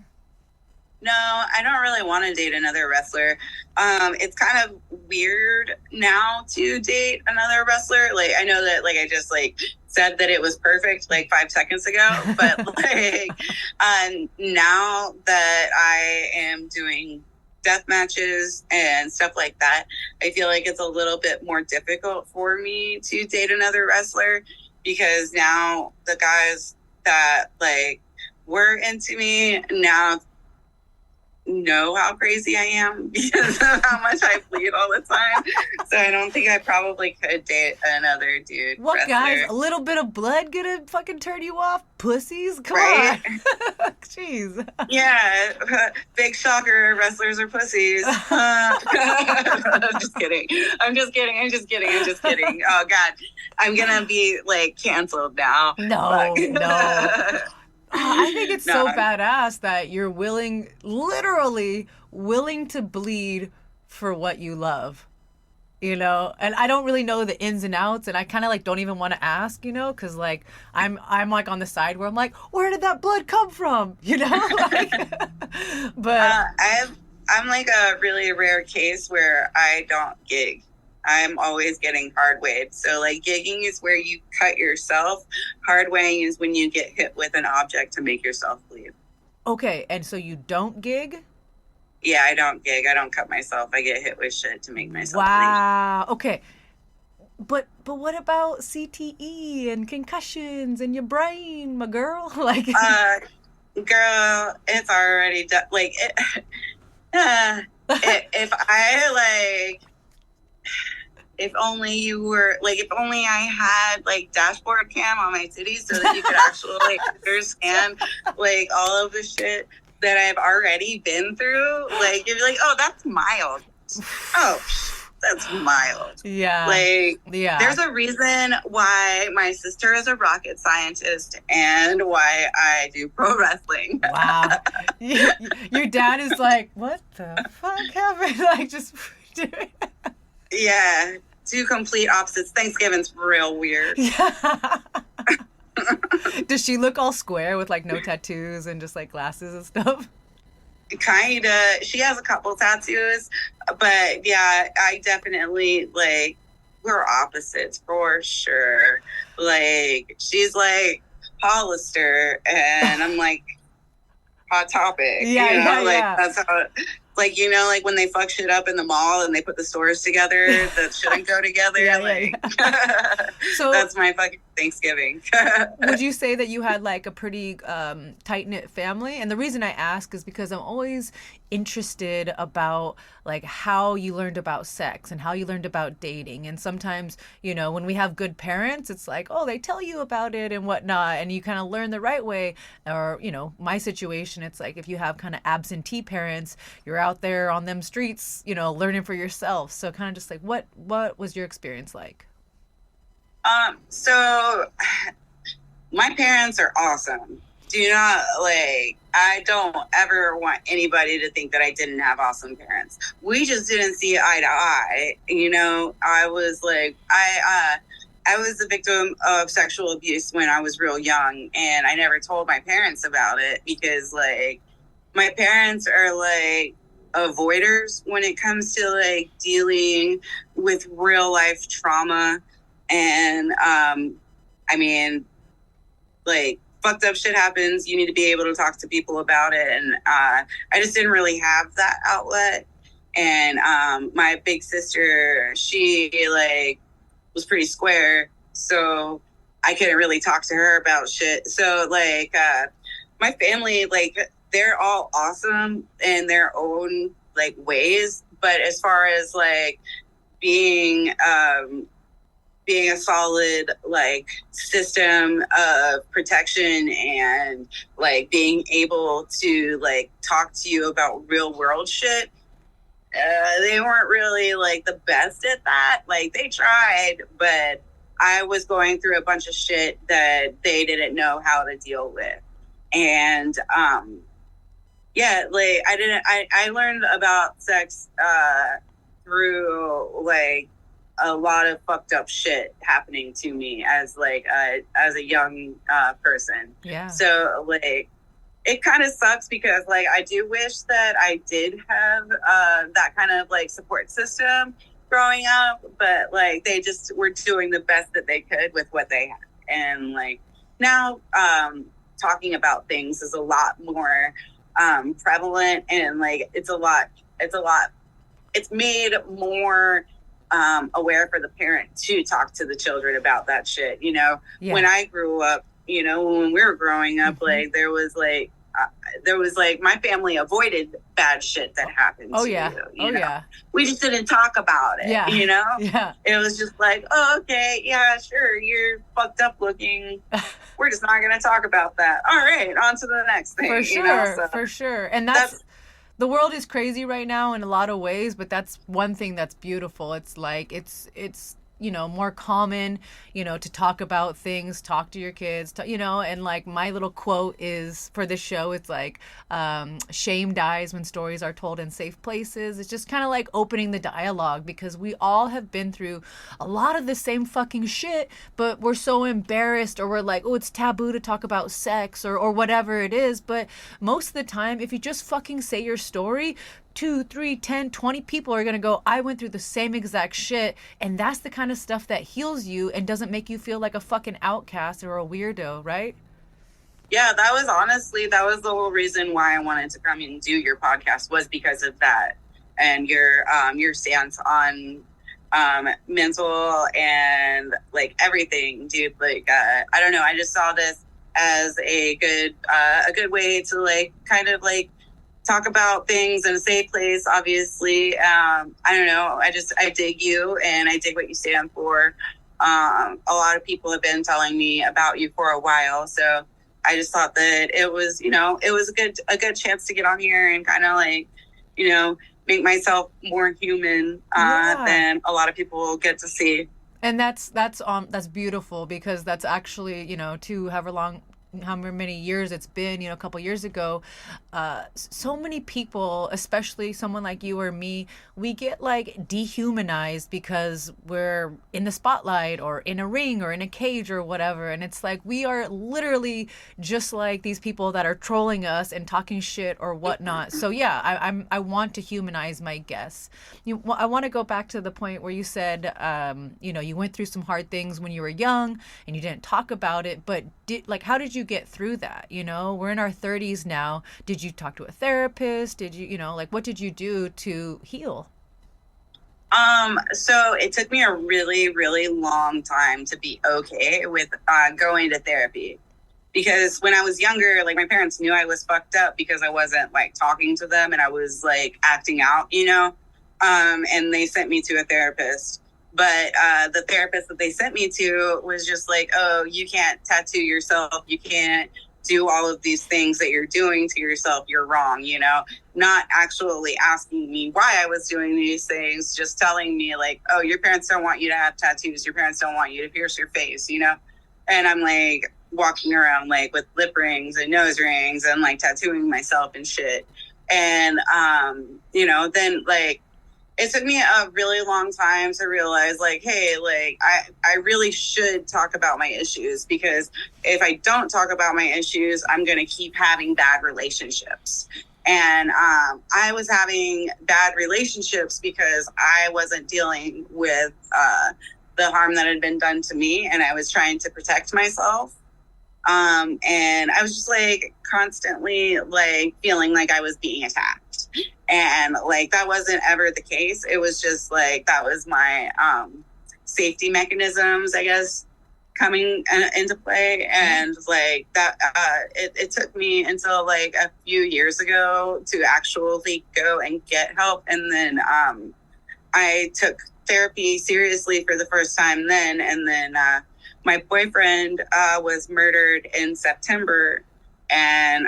No, I don't really want to date another wrestler. It's kind of weird now to date another wrestler. Like, I know that, like, I just, like, said that it was perfect, like, 5 seconds ago. But, like, now that I am doing death matches and stuff like that, I feel like it's a little bit more difficult for me to date another wrestler, because now the guys that, like, were into me now know how crazy I am because of how much I bleed all the time. So I don't think I probably could date another dude. What, wrestler. guys? A little bit of blood gonna fucking turn you off? Pussies? Come Right? on. Jeez. Yeah. Big shocker. Wrestlers are pussies. I'm just kidding. I'm just kidding. Oh, God. I'm gonna be, like, canceled now. No. I think it's No. so badass that you're literally willing to bleed for what you love, and I don't really know the ins and outs, and I kind of, like, don't even want to ask, because, like, I'm like on the side where I'm like, where did that blood come from, like, but I'm like a really rare case where I don't gig. I'm always getting hard weighed. So, like, gigging is where you cut yourself. Hard weighing is when you get hit with an object to make yourself bleed. Okay, and so you don't gig? Yeah, I don't gig. I don't cut myself. I get hit with shit to make myself bleed. Wow. Okay. But what about CTE and concussions in your brain, my girl? Like, girl, it's already done. Like, if only you were, like, if only I had, like, dashboard cam on my titties so that you could actually, like, understand, like, all of the shit that I've already been through. Like, you'd be like, oh, that's mild. Oh, that's mild. Yeah. Like, yeah. There's a reason why my sister is a rocket scientist and why I do pro wrestling. Wow. Your dad is like, what the fuck happened? Like, just doing. Yeah, 2 complete opposites. Thanksgiving's real weird. Yeah. Does she look all square with, like, no tattoos and just, like, glasses and stuff? Kinda. She has a couple tattoos, but yeah, I definitely, like, we're opposites for sure. Like, she's like Hollister, and I'm like Hot Topic. Yeah. That's how. Like, like when they fuck shit up in the mall and they put the stores together that shouldn't go together. So that's my fucking Thanksgiving. Would you say that you had, like, a pretty tight-knit family? And the reason I ask is because I'm always interested about, like, how you learned about sex and how you learned about dating. And sometimes, when we have good parents, it's like, oh, they tell you about it and whatnot, and you kind of learn the right way. Or, my situation, it's like if you have kind of absentee parents, you're out there on them streets, learning for yourself. So kind of just like, what was your experience like? So my parents are awesome. Do not, like, I don't ever want anybody to think that I didn't have awesome parents. We just didn't see eye to eye. I was like, I was a victim of sexual abuse when I was real young, and I never told my parents about it because, like, my parents are, like, avoiders when it comes to, like, dealing with real life trauma. And, I mean, like, fucked up shit happens. You need to be able to talk to people about it. And I just didn't really have that outlet. And my big sister, she, like, was pretty square, so I couldn't really talk to her about shit. So, like, my family, like, they're all awesome in their own, like, ways. But as far as, like, being a solid, like, system of protection and, like, being able to, like, talk to you about real world shit, they weren't really, like, the best at that. Like, they tried, but I was going through a bunch of shit that they didn't know how to deal with. And, yeah, like, I learned about sex through, like, a lot of fucked up shit happening to me as, like, as a young person. Yeah. So, like, it kind of sucks because, like, I do wish that I did have that kind of, like, support system growing up, but, like, they just were doing the best that they could with what they had. And, like, now talking about things is a lot more prevalent, and, like, it's made more aware for the parent to talk to the children about that shit. You know, when I grew up, you know, when we were growing up, like, there was like my family avoided bad shit that happened to you. You know? Yeah. We just didn't talk about it. Yeah. You know? Yeah. It was just like, oh, okay, yeah, sure, you're fucked up looking. We're just not gonna talk about that. All right, on to the next thing. For sure, you know? So for sure. And that's the world is crazy right now in a lot of ways, but that's one thing that's beautiful. It's like it's you know, more common, you know, to talk about things, talk to your kids, you know, and, like, my little quote is for this show, it's like, shame dies when stories are told in safe places. It's just kind of like opening the dialogue, because we all have been through a lot of the same fucking shit, but we're so embarrassed, or we're like, oh, it's taboo to talk about sex or whatever it is. But most of the time, if you just fucking say your story, 2, 3, 10, 20 people are going to go, I went through the same exact shit. And that's the kind of stuff that heals you and doesn't make you feel like a fucking outcast or a weirdo, right? Yeah, that was the whole reason why I wanted to come and do your podcast, was because of that. And your stance on mental and, like, everything, dude. Like, I don't know, I just saw this as a good way to, like, kind of, like, talk about things in a safe place. Obviously, I don't know, I dig you, and I dig what you stand for. A lot of people have been telling me about you for a while, so I just thought that it was, you know, it was a good chance to get on here and kind of, like, you know, make myself more human than a lot of people get to see. And that's beautiful, because that's actually, you know, however many years it's been, you know, a couple years ago, so many people, especially someone like you or me, we get, like, dehumanized because we're in the spotlight or in a ring or in a cage or whatever. And it's like, we are literally just like these people that are trolling us and talking shit or whatnot. So yeah, I want to humanize my guests. I want to go back to the point where you said, you know, you went through some hard things when you were young and you didn't talk about it, but how did you get through that? You know, we're in our 30s now. Did you talk to a therapist? Did you, you know, like, what did you do to heal? So it took me a really, really long time to be okay with going to therapy, because when I was younger, like, my parents knew I was fucked up because I wasn't, like, talking to them and I was, like, acting out, you know, and they sent me to a therapist. But the therapist that they sent me to was just like, oh, you can't tattoo yourself. You can't do all of these things that you're doing to yourself. You're wrong, you know, not actually asking me why I was doing these things, just telling me, like, oh, your parents don't want you to have tattoos. Your parents don't want you to pierce your face, you know. And I'm, like, walking around, like, with lip rings and nose rings and, like, tattooing myself and shit. And, you know, then, like, it took me a really long time to realize, like, hey, like, I really should talk about my issues, because if I don't talk about my issues, I'm going to keep having bad relationships. And I was having bad relationships because I wasn't dealing with the harm that had been done to me, and I was trying to protect myself. And I was just like constantly like feeling like I was being attacked. And like that wasn't ever the case. It was just like that was my safety mechanisms, I guess, coming into play. And like that, it took me until like a few years ago to actually go and get help. And then I took therapy seriously for the first time then. And then my boyfriend was murdered in September, and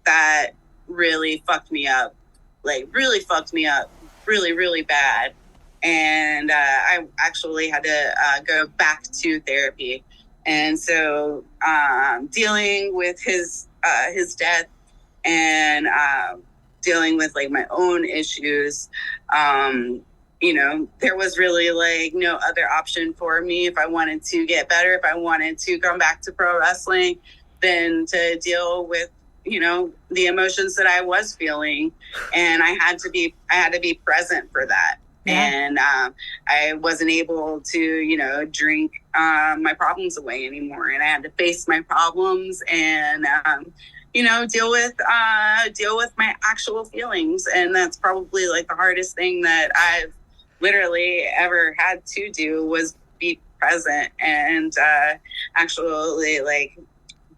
that really fucked me up, like really fucked me up really, really bad. And I actually had to go back to therapy. And so dealing with his death and dealing with like my own issues, you know, there was really like no other option for me if I wanted to get better, if I wanted to come back to pro wrestling, than to deal with, you know, the emotions that I was feeling. And I had to be present for that. Yeah. And I wasn't able to, you know, drink my problems away anymore. And I had to face my problems and, you know, deal with my actual feelings. And that's probably like the hardest thing that I've literally ever had to do, was be present and actually like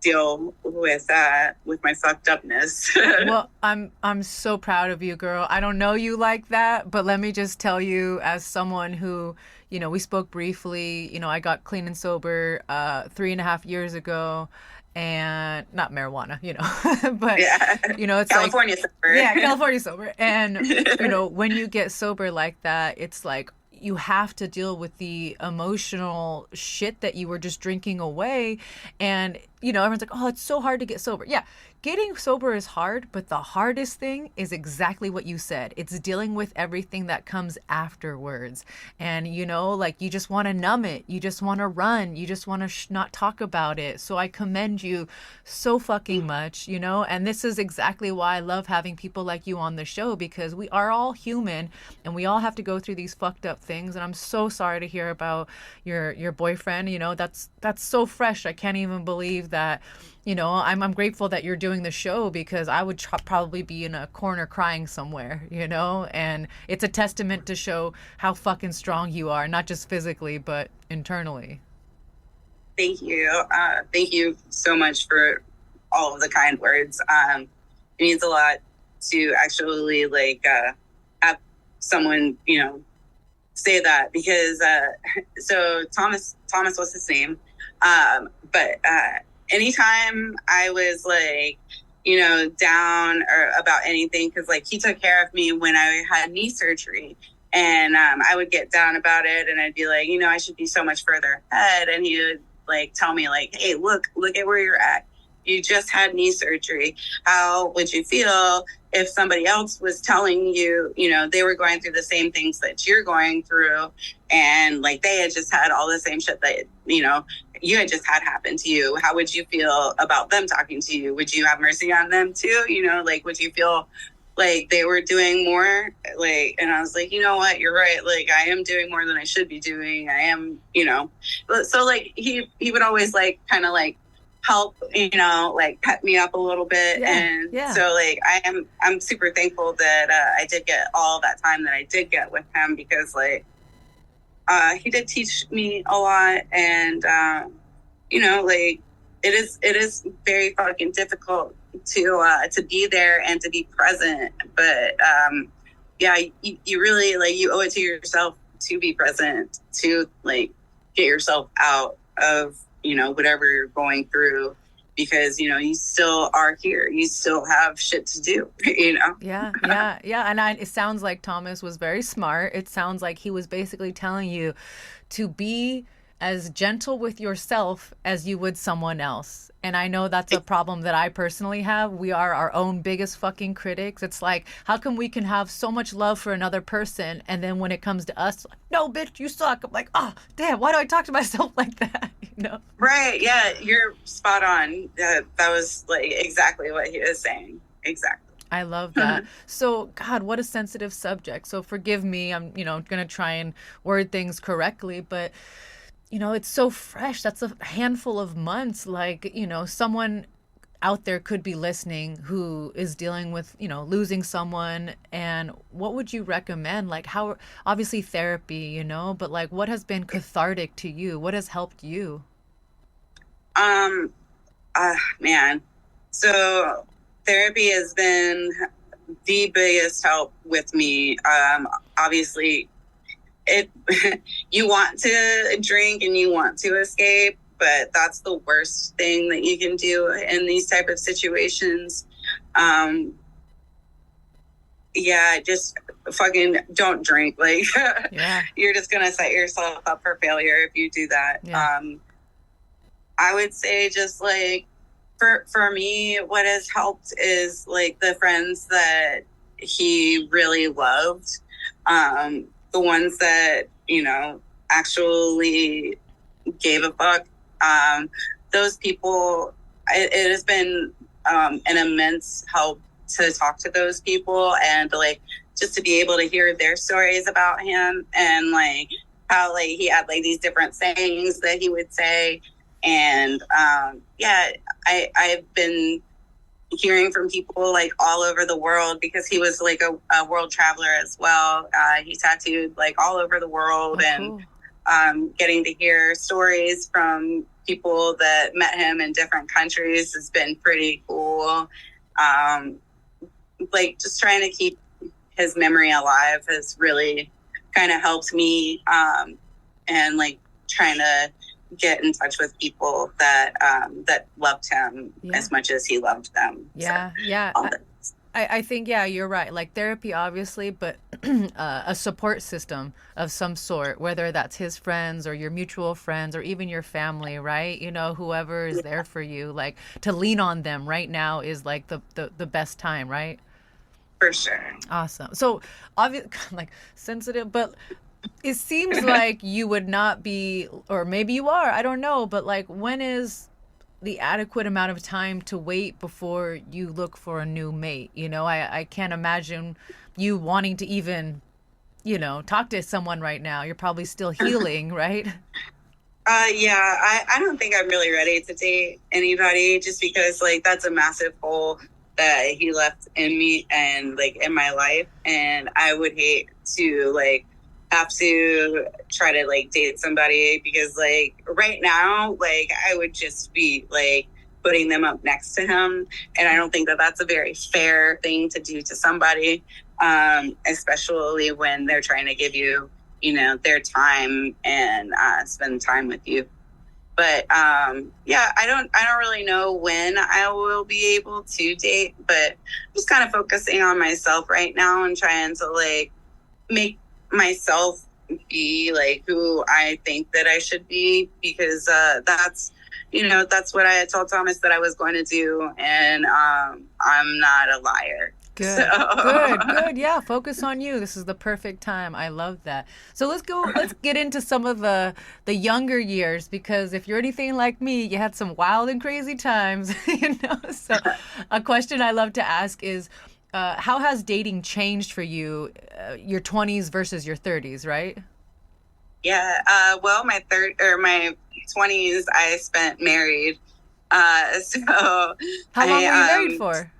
deal with my fucked upness. Well, I'm so proud of you, girl. I don't know you like that, but let me just tell you, as someone who, you know, we spoke briefly, you know, I got clean and sober 3.5 years ago. And not marijuana, you know, but, yeah. You know, it's California like, sober. Yeah, California sober. And, you know, when you get sober like that, it's like you have to deal with the emotional shit that you were just drinking away. And, you know, everyone's like, oh, it's so hard to get sober. Yeah, getting sober is hard, but the hardest thing is exactly what you said. It's dealing with everything that comes afterwards. And, you know, like you just want to numb it. You just want to run. You just want to not talk about it. So I commend you so fucking much, you know, and this is exactly why I love having people like you on the show, because we are all human and we all have to go through these fucked up things. And I'm so sorry to hear about your boyfriend. You know, that's so fresh. I can't even believe that. You know, I'm grateful that you're doing the show, because I would probably be in a corner crying somewhere, you know, and it's a testament to show how fucking strong you are, not just physically, but internally. Thank you. Thank you so much for all of the kind words. It means a lot to actually like have someone, you know, say that, because so Thomas was his name. But anytime I was like, you know, down or about anything, because like he took care of me when I had knee surgery, and I would get down about it, and I'd be like, you know, I should be so much further ahead, and he would like tell me like, hey, look at where you're at. You just had knee surgery. How would you feel if somebody else was telling you, you know, they were going through the same things that you're going through, and like they had just had all the same shit that, you know, you had just had happen to you? How would you feel about them talking to you? Would you have mercy on them too? You know, like, would you feel like they were doing more? Like, and I was like, you know what, you're right. Like, I am doing more than I should be doing. I am, you know. So like he would always like kind of like help, you know, like pep me up a little bit. Yeah, and yeah. So like I'm super thankful that I did get all that time that I did get with him, because like he did teach me a lot. And you know, like it is very fucking difficult to be there and to be present, but yeah, you really like, you owe it to yourself to be present, to like get yourself out of, you know, whatever you're going through, because, you know, you still are here. You still have shit to do, you know? Yeah. And it sounds like Thomas was very smart. It sounds like he was basically telling you to be as gentle with yourself as you would someone else. And I know that's a problem that I personally have. We are our own biggest fucking critics. It's like, how come we can have so much love for another person, and then when it comes to us, like, no, bitch, you suck. I'm like, oh, damn, why do I talk to myself like that? You know? Right. Yeah, you're spot on. That was like exactly what he was saying. Exactly. I love that. So, God, what a sensitive subject. So forgive me. I'm, going to try and word things correctly, but it's so fresh. That's a handful of months. Like, someone out there could be listening who is dealing with, losing someone. And what would you recommend? Like, how, obviously therapy, but like, what has been cathartic to you? What has helped you? Man. So therapy has been the biggest help with me. Obviously, you want to drink and you want to escape, but that's the worst thing that you can do in these type of situations. Just fucking don't drink. Like, you're just gonna set yourself up for failure if you do that. Yeah. I would say just like, for me, what has helped is like the friends that he really loved, the ones that, actually gave a fuck. Those people, it has been an immense help to talk to those people and like just to be able to hear their stories about him and like how like he had like these different sayings that he would say. And I've been hearing from people like all over the world because he was like a world traveler as well. He tattooed like all over the world. Cool. And getting to hear stories from people that met him in different countries has been pretty cool. Like just trying to keep his memory alive has really kind of helped me. And like trying to get in touch with people that that loved him as much as he loved them. Yeah, so, yeah. I think, you're right. Like therapy, obviously, but a support system of some sort, whether that's his friends or your mutual friends or even your family, right? Whoever is there for you, like to lean on them right now is like the best time, right? For sure. Awesome. So obviously, like sensitive, but it seems like you would not be, or maybe you are, I don't know, but like when is the adequate amount of time to wait before you look for a new mate? I can't imagine you wanting to even, talk to someone right now. You're probably still healing, right? I don't think I'm really ready to date anybody just because like that's a massive hole that he left in me and like in my life. And I would hate to like have to try to like date somebody because like right now, like I would just be like putting them up next to him. And I don't think that that's a very fair thing to do to somebody, especially when they're trying to give you, their time and spend time with you. But I don't really know when I will be able to date, but I'm just kind of focusing on myself right now and trying to like make myself be like who I think that I should be because that's what I had told Thomas that I was going to do, and I'm not a liar. Good. So. Good. Yeah, focus on you. This is the perfect time. I love that. So let's get into some of the younger years, because if you're anything like me, you had some wild and crazy times, So a question I love to ask is, how has dating changed for you, your 20s versus your 30s, right? Yeah. Well, my 20s, I spent married. So how long were you married for?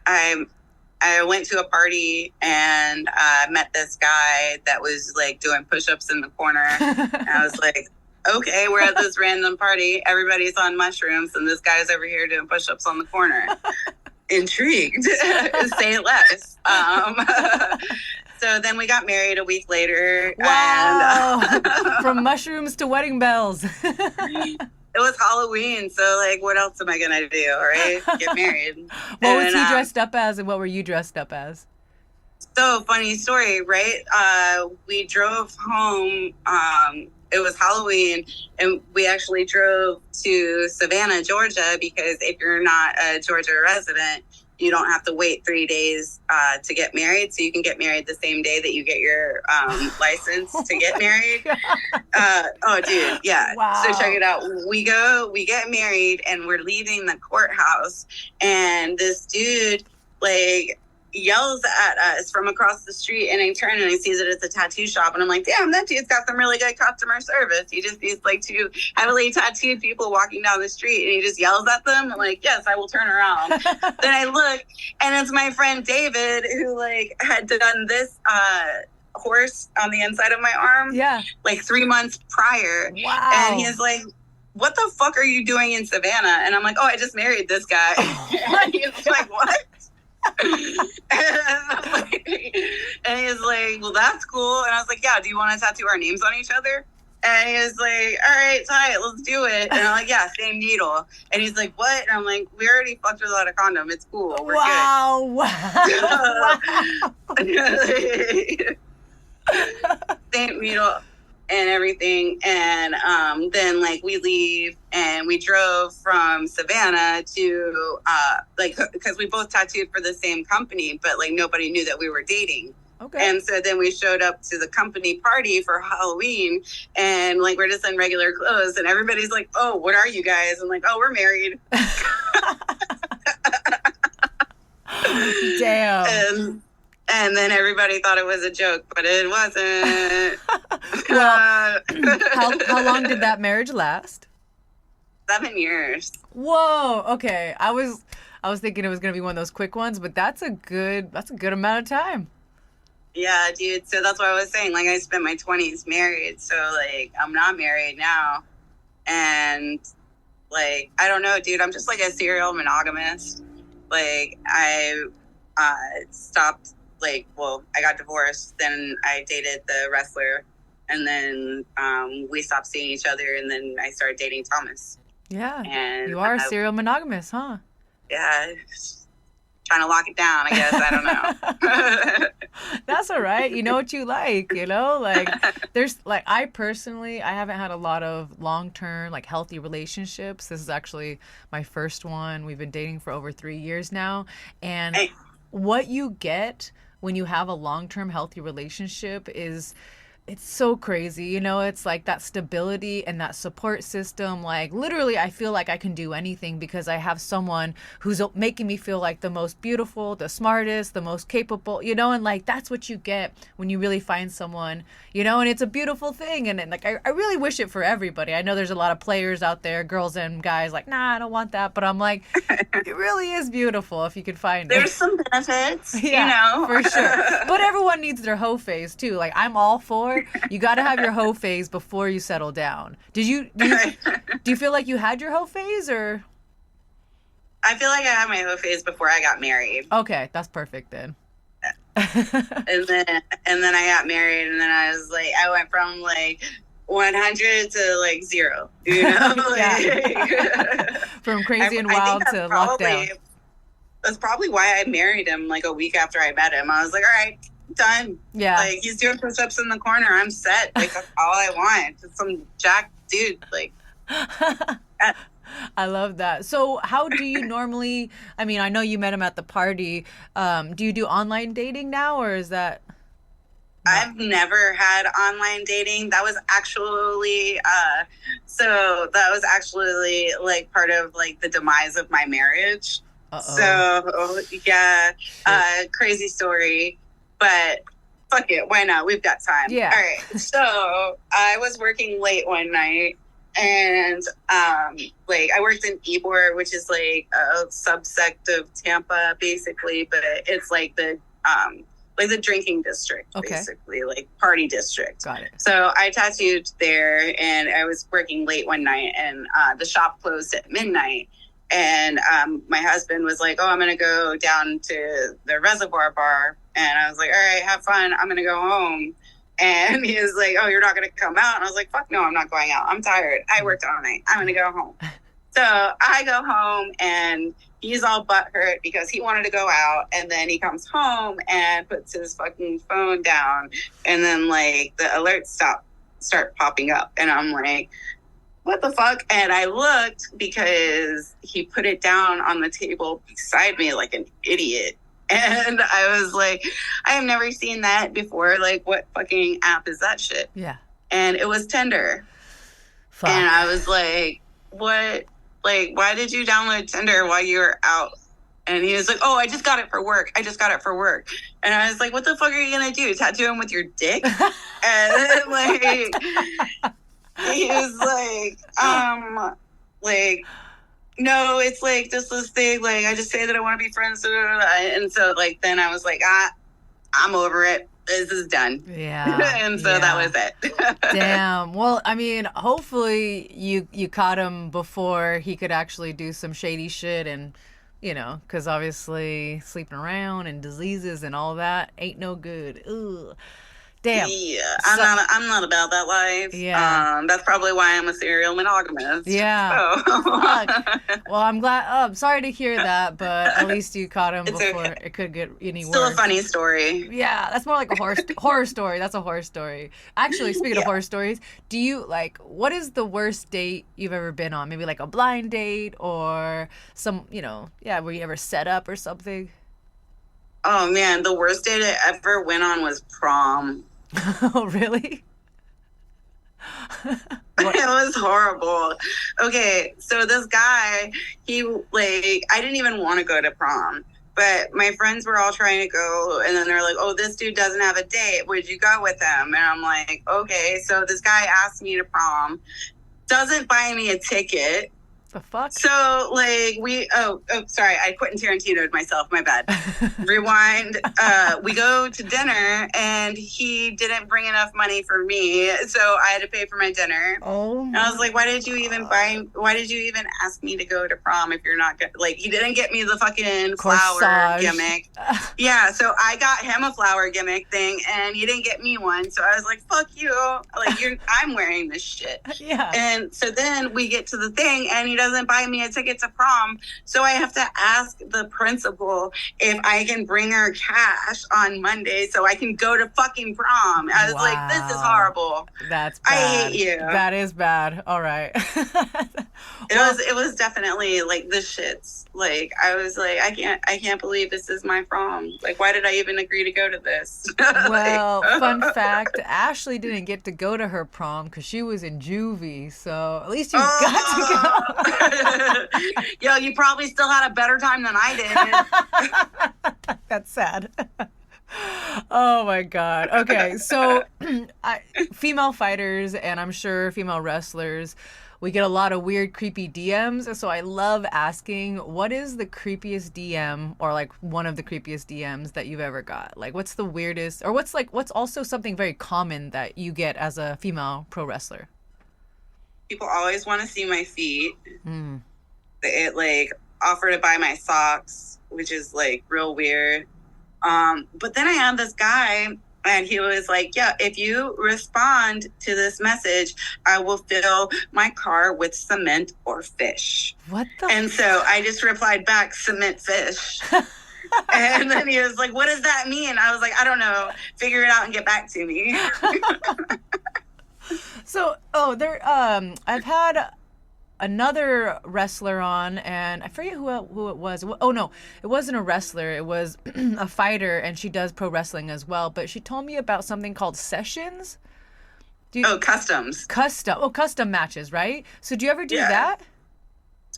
I went to a party and met this guy that was like doing push-ups in the corner. And I was like, okay, we're at this random party. Everybody's on mushrooms and this guy's over here doing push-ups on the corner. Intrigued. Say less. So then we got married a week later. Wow. And, from mushrooms to wedding bells. It was Halloween, so like what else am I gonna do, right? Get married. What was he dressed up as and what were you dressed up as? So funny story, right? We drove home. It was Halloween, and we actually drove to Savannah, Georgia, because if you're not a Georgia resident, you don't have to wait 3 days to get married. So you can get married the same day that you get your license to get married. Oh, dude, yeah. Wow. So check it out. We get married, and we're leaving the courthouse, and this dude, like, yells at us from across the street, and I turn and I see that it's a tattoo shop, and I'm like, damn, that dude's got some really good customer service. He just sees like two heavily tattooed people walking down the street, and he just yells at them. I'm like, yes, I will turn around. Then I look, and it's my friend David, who like had done this horse on the inside of my arm like 3 months prior. Wow. And he's like, what the fuck are you doing in Savannah? And I'm like, oh, I just married this guy. And he's like, what? And he's like, well, that's cool. And I was like, yeah, do you want to tattoo our names on each other? And he was like, all right, tight, let's do it. And I'm like, yeah, same needle. And he's like, what? And I'm like, we already fucked without a condom. It's cool. We're good. Same needle and everything. And then like we leave, and we drove from Savannah to like, because we both tattooed for the same company, but like nobody knew that we were dating. Okay. And so then we showed up to the company party for Halloween, and like we're just in regular clothes, and everybody's like, oh, what are you guys? I'm like, oh, we're married. Damn. And then everybody thought it was a joke, but it wasn't. Well, how long did that marriage last? 7 years. Whoa. Okay. I was thinking it was gonna be one of those quick ones, but that's a good amount of time. Yeah, dude. So that's what I was saying. Like, I spent my 20s married, so like I'm not married now, and like I don't know, dude. I'm just like a serial monogamist. Like I stopped. Like, well, I got divorced, then I dated the wrestler, and then we stopped seeing each other, and then I started dating Thomas. Yeah. And you are a serial monogamist, huh? Yeah. Trying to lock it down, I guess. I don't know. That's all right. You know what you like, you know? Like, there's, like, I personally, I haven't had a lot of long-term, like, healthy relationships. This is actually my first one. We've been dating for over 3 years now. And what you get when you have a long-term healthy relationship is, it's so crazy, you know? It's like that stability and that support system. Like, literally, I feel like I can do anything because I have someone who's making me feel like the most beautiful, the smartest, the most capable, you know? And like, that's what you get when you really find someone, you know? And it's a beautiful thing. And like, I really wish it for everybody. I know there's a lot of players out there, girls and guys, like, nah, I don't want that. But I'm like, it really is beautiful if you could find it. There's some benefits, yeah, you know? For sure. But everyone needs their hoe phase too. Like, I'm all for, you got to have your hoe phase before you settle down. Do you feel like you had your hoe phase, or? I feel like I had my hoe phase before I got married. Okay, that's perfect then. and then I got married, and then I was like, I went from like 100 to like 0, you know? From crazy and wild to lockdown. That's probably why I married him like a week after I met him. I was like, all right, done. Yeah. Like, he's doing push-ups in the corner. I'm set. Like, that's all I want. Just some jack dude. Like, I love that. So how do you normally, I mean, I know you met him at the party. Do you do online dating now, or is that? No. I've never had online dating. That was actually, like part of like the demise of my marriage. Uh-oh. So yeah, crazy story, but fuck it. Why not? We've got time. Yeah. All right. So I was working late one night, and like I worked in Ybor, which is like a subsect of Tampa, basically, but it's like the drinking district, basically, like party district. Got it. So I tattooed there, and I was working late one night, and the shop closed at midnight. And my husband was like, oh, I'm going to go down to the Reservoir Bar. And I was like, all right, have fun. I'm going to go home. And he was like, oh, you're not going to come out? And I was like, fuck no, I'm not going out. I'm tired. I worked all night. I'm going to go home. So I go home, and he's all butthurt because he wanted to go out, and then he comes home and puts his fucking phone down, and then like the alerts start popping up, and I'm like, what the fuck? And I looked because he put it down on the table beside me like an idiot. And I was like, I have never seen that before. Like, what fucking app is that shit? Yeah. And it was Tinder. Fuck. And I was like, what? Like, why did you download Tinder while you were out? And he was like, oh, I just got it for work. And I was like, what the fuck are you going to do? Tattoo him with your dick? And like, he was like, no, it's like just this thing. Like, I just say that I want to be friends. And so like, then I was like, I'm over it. This is done. Yeah. And so that was it. Damn. Well, I mean, hopefully you caught him before he could actually do some shady shit, and, you know, because obviously sleeping around and diseases and all that ain't no good. Ugh. Damn. Yeah, I'm not about that life. Yeah. That's probably why I'm a serial monogamist. Yeah. So. Fuck. Well, I'm glad. I'm sorry to hear that, but at least you caught him before okay. it could get any worse. Still a funny story. Yeah, that's more like a horror story. That's a horror story. Actually, speaking of horror stories, do you what is the worst date you've ever been on? Maybe like a blind date or some, were you ever set up or something? Oh man, the worst date I ever went on was prom. Oh, really? It was horrible. Okay, so this guy, I didn't even want to go to prom, but my friends were all trying to go, and then they're like, oh, this dude doesn't have a date. Would you go with him? And I'm like, okay. So this guy asked me to prom, doesn't buy me a ticket. The fuck? So, sorry, I Quentin Tarantino'd myself, my bad. Rewind. We go to dinner, and he didn't bring enough money for me, so I had to pay for my dinner. Oh, and I was like, why did you even ask me to go to prom if you're not good? Like, he didn't get me the fucking flower gimmick. Yeah, so I got him a flower gimmick thing, and he didn't get me one, so I was like, fuck you. Like, I'm wearing this shit. Yeah. And so then we get to the thing, and he doesn't buy me a ticket to prom, so I have to ask the principal if I can bring her cash on Monday so I can go to fucking prom. I was like, this is horrible. That's bad. I hate you. That is bad. All right. It was definitely like the shits. Like, I was like, I can't believe this is my prom. Like, why did I even agree to go to this? Well, fun fact, Ashley didn't get to go to her prom because she was in juvie, so at least you got to go. Yo, you probably still had a better time than I did. That's sad. Oh my God. Okay, so female fighters, and I'm sure female wrestlers, we get a lot of weird, creepy DMs. So I love asking, what is the creepiest DM, or like one of the creepiest DMs that you've ever got? Like, what's the weirdest, or what's also something very common that you get as a female pro wrestler? People always want to see my feet. They offer to buy my socks, which is like real weird. But then I had this guy, and he was like, yeah, if you respond to this message, I will fill my car with cement or fish. What the? And so I just replied back, cement fish. And then he was like, what does that mean? I was like, I don't know. Figure it out and get back to me. So, I've had another wrestler on, and I forget who it was. Oh, no, it wasn't a wrestler. It was a fighter, and she does pro wrestling as well. But she told me about something called sessions. Customs. Custom matches, right? So do you ever do that?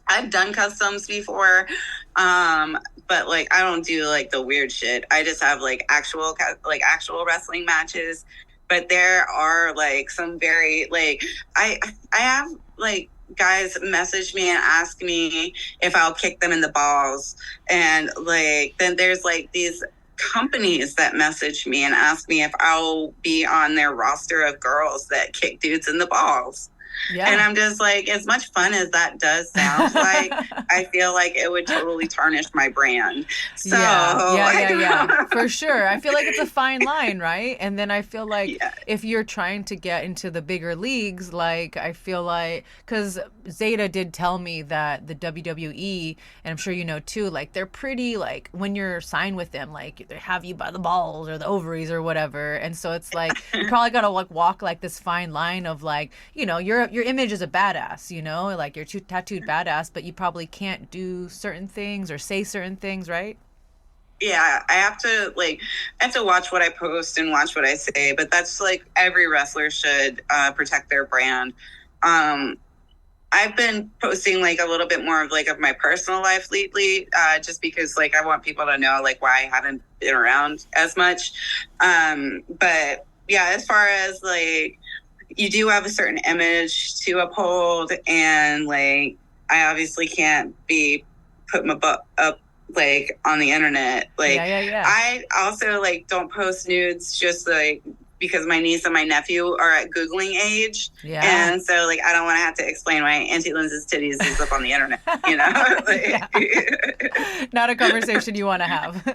I've done customs before, but like I don't do like the weird shit. I just have like actual wrestling matches. But there are like some very like I have like guys message me and ask me if I'll kick them in the balls, and like then there's like these companies that message me and ask me if I'll be on their roster of girls that kick dudes in the balls. Yeah. And I'm just like, as much fun as that does sound like, I feel like it would totally tarnish my brand. So yeah. For sure. I feel like it's a fine line, right? And then I feel like if you're trying to get into the bigger leagues, like I feel like, because Zeta did tell me that the WWE, and I'm sure you know too, like they're pretty like when you're signed with them, like they have you by the balls or the ovaries or whatever, and so it's like you probably gotta like walk like this fine line of like, you know, your image is a badass, you know, like you're tattooed badass, but you probably can't do certain things or say certain things, right? Yeah, I have to watch what I post and watch what I say, but that's like every wrestler should protect their brand. I've been posting like a little bit more of like of my personal life lately, just because like I want people to know like why I haven't been around as much. But yeah, as far as like you do have a certain image to uphold, and like I obviously can't be put my butt up like on the internet. Like Yeah. I also like don't post nudes just like because my niece and my nephew are at Googling age. Yeah. And so like I don't want to have to explain why Auntie Lindsay's titties is up on the internet, you know? Not a conversation you want to have.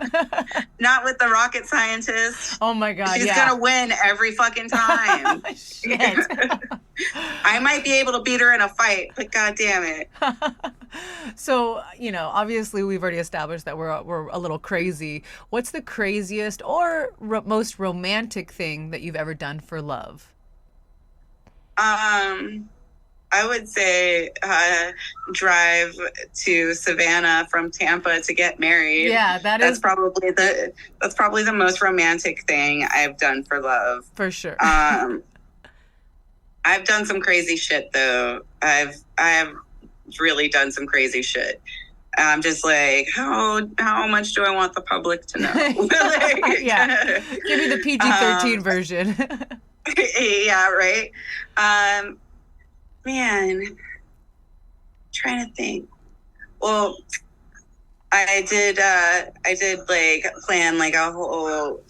Not with the rocket scientist. Oh my God. She's gonna win every fucking time. Shit. I might be able to beat her in a fight, but God damn it. So, you know, obviously we've already established that we're a little crazy. What's the craziest or most romantic thing that you've ever done for love? I would say drive to Savannah from Tampa to get married. Yeah, that's probably the most romantic thing I've done for love. For sure. I've done some crazy shit though. I've really done some crazy shit. I'm just like, how much do I want the public to know? Like, yeah, give me the PG-13 version. Yeah, right. Man, trying to think. Well, I did like plan like a whole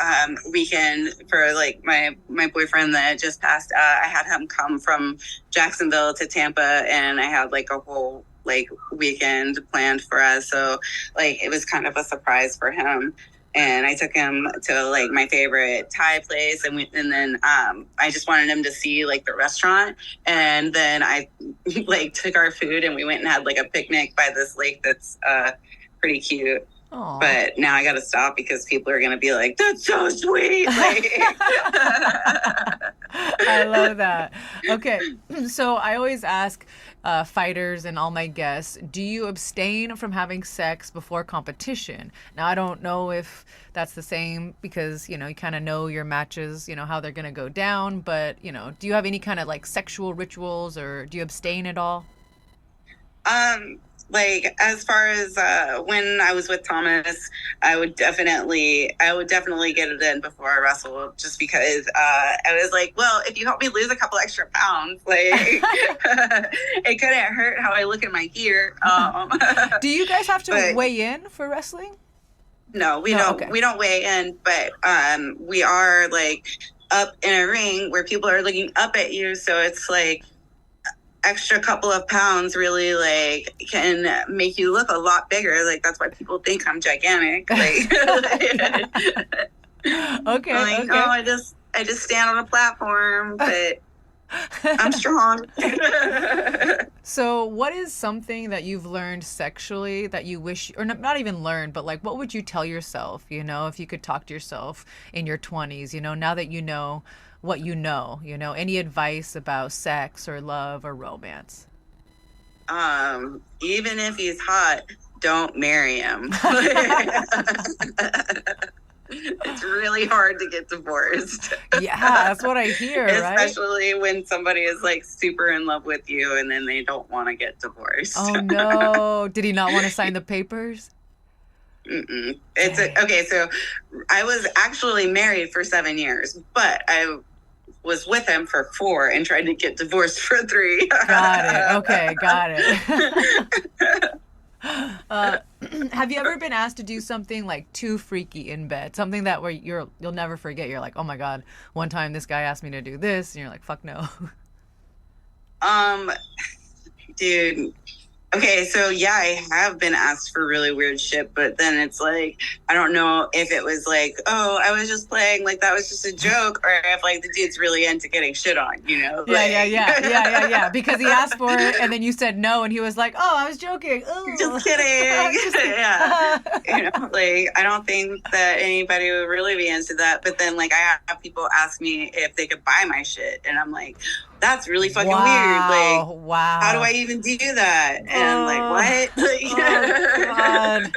weekend for like my boyfriend that just passed. I had him come from Jacksonville to Tampa, and I had like a whole like weekend planned for us. So like it was kind of a surprise for him. And I took him to like my favorite Thai place, and then I just wanted him to see like the restaurant, and then I like took our food and we went and had like a picnic by this lake that's pretty cute. Aww. But now I got to stop because people are gonna be like, "That's so sweet." Like, I love that. Okay, so I always ask fighters and all my guests, do you abstain from having sex before competition? Now, I don't know if that's the same because, you know, you kind of know your matches, you know, how they're going to go down. But, you know, do you have any kind of like sexual rituals, or do you abstain at all? Like as far as when I was with Thomas, I would definitely get it in before I wrestle, just because I was like, well, if you help me lose a couple extra pounds, like it couldn't hurt how I look in my gear. Do you guys have to weigh in for wrestling? No, we don't. Okay. We don't weigh in, but we are like up in a ring where people are looking up at you, so it's like extra couple of pounds really like can make you look a lot bigger. Like that's why people think I'm gigantic. Like, okay. Like, okay. No, I just stand on a platform, but I'm strong. So what is something that you've learned sexually that you wish, or not even learned, but like what would you tell yourself, you know, if you could talk to yourself in your 20s, you know, now that you know what you know, any advice about sex or love or romance? Even if he's hot, don't marry him. It's really hard to get divorced. Yeah, that's what I hear, especially when somebody is like super in love with you and then they don't want to get divorced. Oh no. Did he not want to sign the papers? Mm-mm. Okay, so I was actually married for 7 years, but I was with him for 4 and tried to get divorced for 3. Got it. Okay, got it. Have you ever been asked to do something like too freaky in bed? Something that where you'll never forget. You're like, oh my God, one time this guy asked me to do this, and you're like, fuck no. Dude. Okay, so yeah, I have been asked for really weird shit, but then it's like, I don't know if it was like, oh, I was just playing, like that was just a joke, or if like the dude's really into getting shit on, you know? Yeah. Because he asked for it, and then you said no, and he was like, oh, I was joking. Ooh. Just kidding. Yeah. You know, like, I don't think that anybody would really be into that. But then, like, I have people ask me if they could buy my shit, and I'm like, that's really fucking weird. Like, wow. How do I even do that? And I'm like, what? Like, oh, God.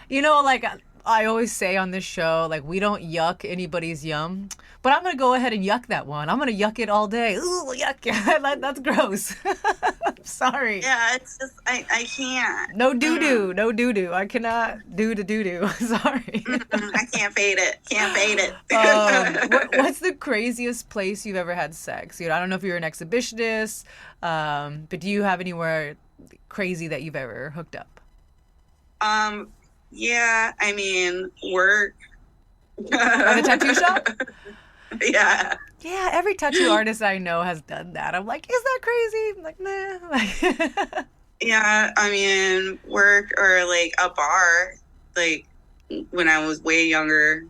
You know, like, I always say on this show, like, we don't yuck anybody's yum, but I'm going to go ahead and yuck that one. I'm going to yuck it all day. Ooh, yuck. That's gross. I'm sorry. Yeah, it's just, I can't. No doo-doo. No doo-doo. I cannot do the doo-doo. Sorry. I can't fade it. What's the craziest place you've ever had sex? You know, I don't know if you're an exhibitionist, but do you have anywhere crazy that you've ever hooked up? Yeah, I mean, work. At the tattoo shop? Yeah. Yeah, every tattoo artist I know has done that. I'm like, is that crazy? I'm like, nah. Yeah, I mean, work or like a bar, like when I was way younger.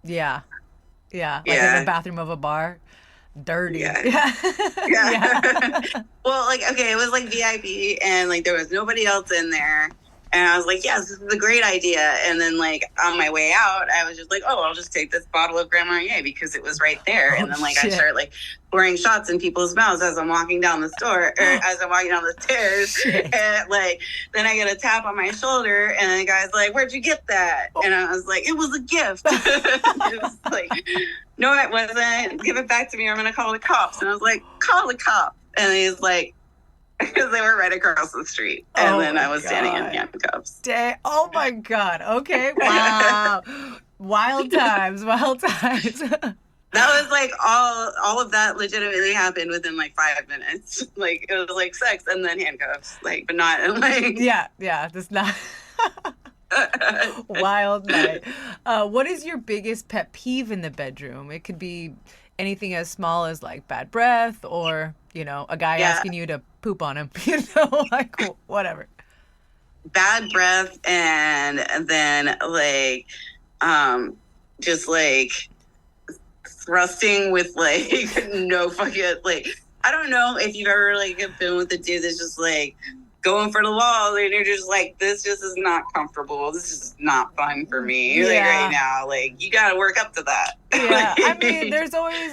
Yeah. Like in the bathroom of a bar. Dirty. Yeah. Well, like, okay, it was like VIP and like there was nobody else in there. And I was like, yes, this is a great idea. And then, like, on my way out, I was just like, oh, I'll just take this bottle of Grand Marnier because it was right there. And then, like, I start, like, pouring shots in people's mouths as I'm walking down the store, or as I'm walking down the stairs. Shit. And, like, then I get a tap on my shoulder, and the guy's like, where'd you get that? And I was like, it was a gift. It was like, no, it wasn't. Give it back to me or I'm going to call the cops. And I was like, call the cops. And he's like, because they were right across the street. And then I was standing in handcuffs. Oh, my God. Okay. Wow. Wild times. That was like all of that legitimately happened within like 5 minutes. Like it was like sex and then handcuffs. Like, but not like. Yeah. That's not. Wild night. What is your biggest pet peeve in the bedroom? It could be anything as small as like bad breath or, you know, a guy asking you to poop on him, you know, like whatever. Bad breath and then like, just like thrusting with like no fucking, like, I don't know if you've ever like been with a dude that's just like going for the wall and you're just like, this just is not comfortable. This is not fun for me. Like right now, like you got to work up to that. Yeah. I mean, there's always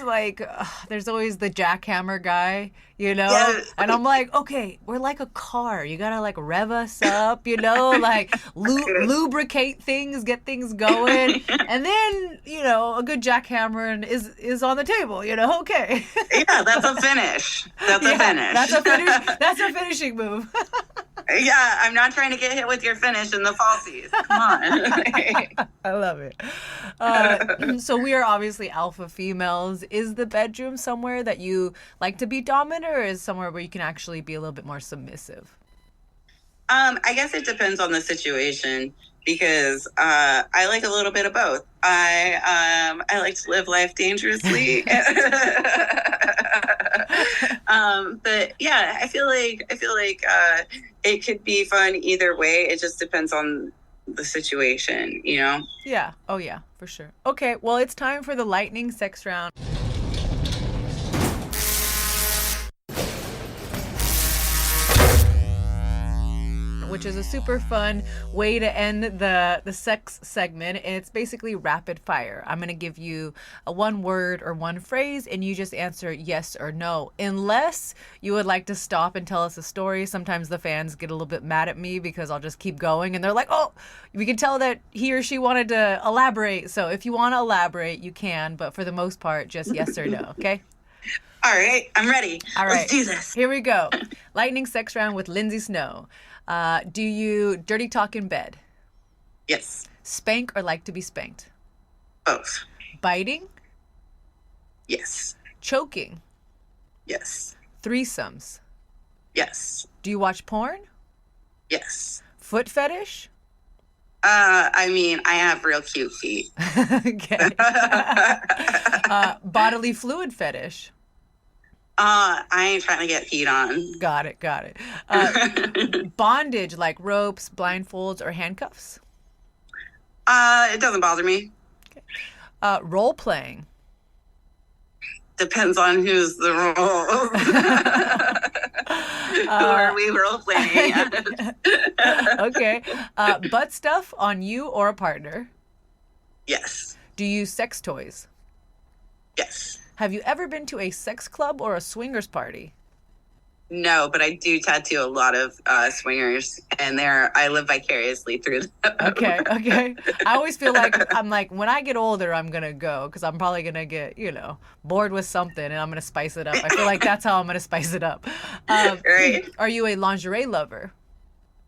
the jackhammer guy, you know? Yeah. And I'm like, okay, we're like a car. You got to like rev us up, you know, like lubricate things, get things going. And then, you know, a good jackhammer is on the table, you know? Okay. Yeah, that's a finish. That's a finish. That's a finishing move. Yeah, I'm not trying to get hit with your finish in the falsies. Come on. I love it. So we are obviously alpha females. Is the bedroom somewhere that you like to be dominant, or is somewhere where you can actually be a little bit more submissive? I guess it depends on the situation because I like a little bit of both. I like to live life dangerously. But yeah, I feel like it could be fun either way. It just depends on the situation, you know? Yeah. Oh yeah, for sure. Okay, well, it's time for the lightning sex round. Which is a super fun way to end the sex segment. It's basically rapid fire. I'm going to give you a one word or one phrase, and you just answer yes or no. Unless you would like to stop and tell us a story. Sometimes the fans get a little bit mad at me because I'll just keep going, and they're like, oh, we can tell that he or she wanted to elaborate. So if you want to elaborate, you can, but for the most part, just yes or no, okay? All right, I'm ready. All right. Let's do this. Here we go. Lightning sex round with Lindsay Snow. Do you dirty talk in bed? Yes. Spank or like to be spanked? Both. Biting? Yes. Choking? Yes. Threesomes? Yes. Do you watch porn? Yes. Foot fetish? I mean, I have real cute feet. Okay. Bodily fluid fetish? I ain't trying to get peed on. Got it. Bondage, like ropes, blindfolds, or handcuffs? It doesn't bother me. Role playing. Depends on who's the role. Who are we role playing? Okay. Butt stuff on you or a partner? Yes. Do you use sex toys? Yes. Have you ever been to a sex club or a swingers party? No, but I do tattoo a lot of swingers, and I live vicariously through them. Okay. I always feel like when I get older, I'm going to go because I'm probably going to get, bored with something and I'm going to spice it up. I feel like that's how I'm going to spice it up. Right. Are you a lingerie lover?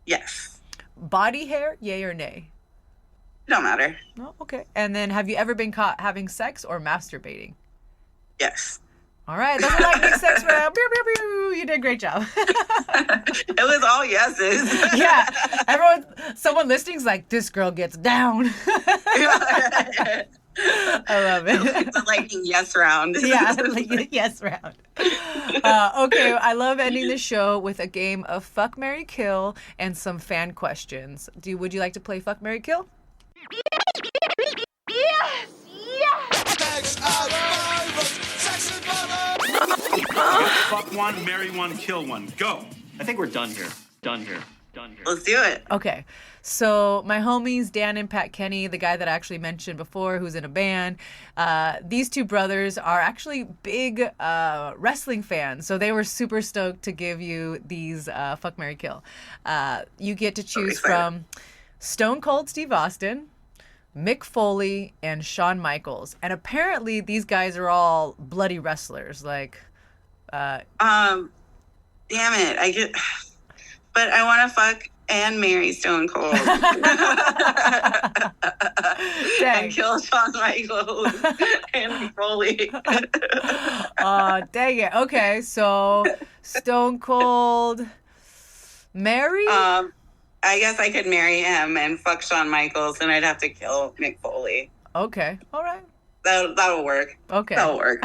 Yes. Body hair, yay or nay? Don't matter. Oh, okay. And then have you ever been caught having sex or masturbating? Yes. All right. That's a lightning sex round. Pew, pew, pew. You did a great job. It was all yeses. Yeah. Someone listening's like, this girl gets down. I love it. The lightning yes round. Yeah, yes round. Okay, I love ending the show with a game of Fuck, Marry, Kill and some fan questions. Would you like to play Fuck, Marry, Kill? Yes! Fuck one, marry one, kill one. Go. I think we're done here. Let's do it. Okay, so my homies Dan and Pat Kenny, the guy that I actually mentioned before who's in a band, these two brothers are actually big wrestling fans, so they were super stoked to give you these Fuck, Marry, Kill. You get to choose from Stone Cold Steve Austin, Mick Foley, and Shawn Michaels. And apparently these guys are all bloody wrestlers. Damn it. But I want to fuck and marry Stone Cold. And kill Shawn Michaels and Mick Foley. Dang it. Okay, so Stone Cold, marry? I guess I could marry him and fuck Shawn Michaels, and I'd have to kill Mick Foley. Okay, all right. That'll work. Okay. That'll work.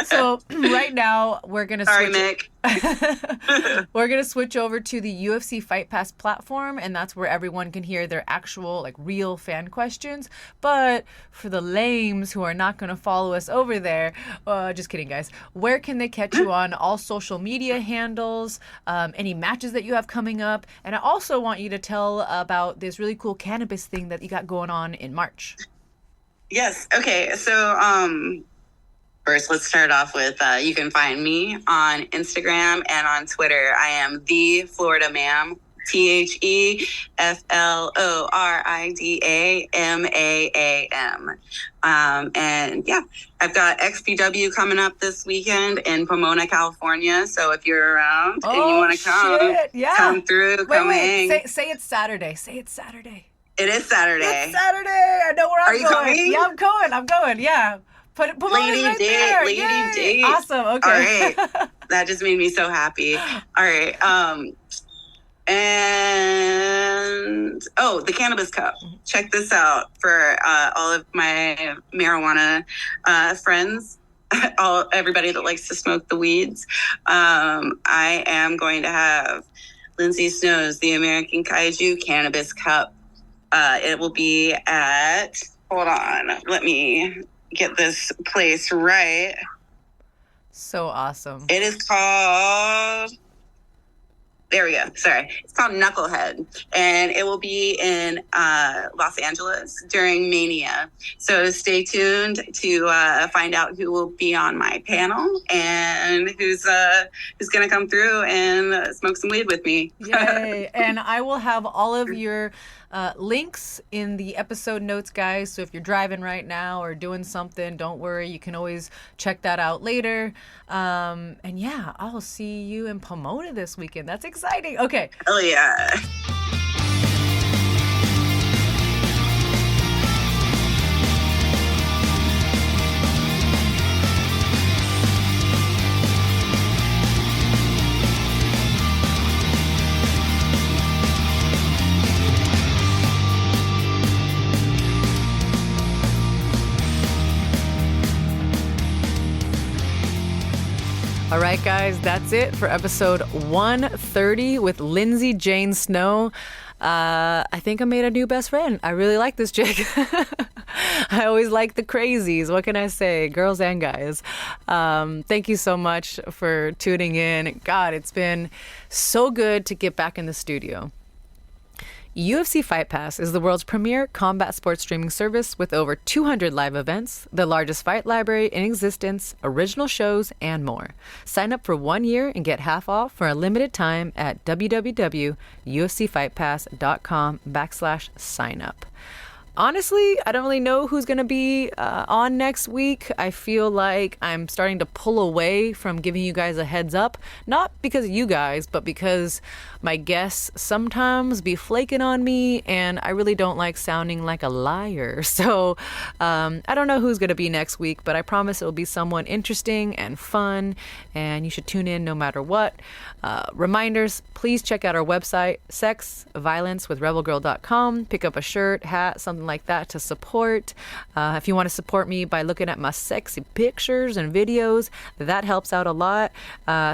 So right now we're gonna Sorry, switch. Mick. We're gonna switch over to the UFC Fight Pass platform, and that's where everyone can hear their actual, real fan questions. But for the lames who are not gonna follow us over there, just kidding, guys. Where can they catch you on all social media handles? Any matches that you have coming up? And I also want you to tell about this really cool cannabis thing that you got going on in March. Yes. Okay. So, first, let's start off with you can find me on Instagram and on Twitter. I am the Florida Ma'am, TheFloridaMaam. And yeah, I've got XPW coming up this weekend in Pomona, California. So if you're around and you want to come, come through, come hang. Say it's Saturday. Say it's Saturday. It is Saturday. It's Saturday. I know where I'm going. Are you coming? Yeah, I'm going. Yeah. Put Lady right date. there. Lady Yay. date. Awesome. Okay. All right. That just made me so happy. All right. And the Cannabis Cup. Check this out for all of my marijuana friends. Everybody that likes to smoke the weeds. I am going to have Lindsay Snow's The American Kaiju Cannabis Cup. It will be at, hold on, let me get this place right. So awesome. It is called, there we go, sorry. It's called Knucklehead, and it will be in Los Angeles during Mania. So stay tuned to find out who will be on my panel and who's going to come through and smoke some weed with me. Yay. And I will have all of your links in the episode notes, guys. So if you're driving right now or doing something, don't worry. You can always check that out later. And yeah, I'll see you in Pomona this weekend. That's exciting. Okay. Oh, yeah. All right, guys, that's it for episode 130 with Lindsay Jayne Snow. I think I made a new best friend. I really like this chick. I always like the crazies. What can I say? Girls and guys. Thank you so much for tuning in. God, it's been so good to get back in the studio. UFC Fight Pass is the world's premier combat sports streaming service with over 200 live events, the largest fight library in existence, original shows, and more. Sign up for 1 year and get half off for a limited time at www.ufcfightpass.com/signup. Honestly, I don't really know who's going to be on next week. I feel like I'm starting to pull away from giving you guys a heads up, not because of you guys, but because my guests sometimes be flaking on me, and I really don't like sounding like a liar. So I don't know who's going to be next week, but I promise it will be someone interesting and fun, and you should tune in no matter what. Reminders, please check out our website, sexviolencewithrebelgirl.com. Pick up a shirt, hat, something like that to support. If you want to support me by looking at my sexy pictures and videos, that helps out a lot.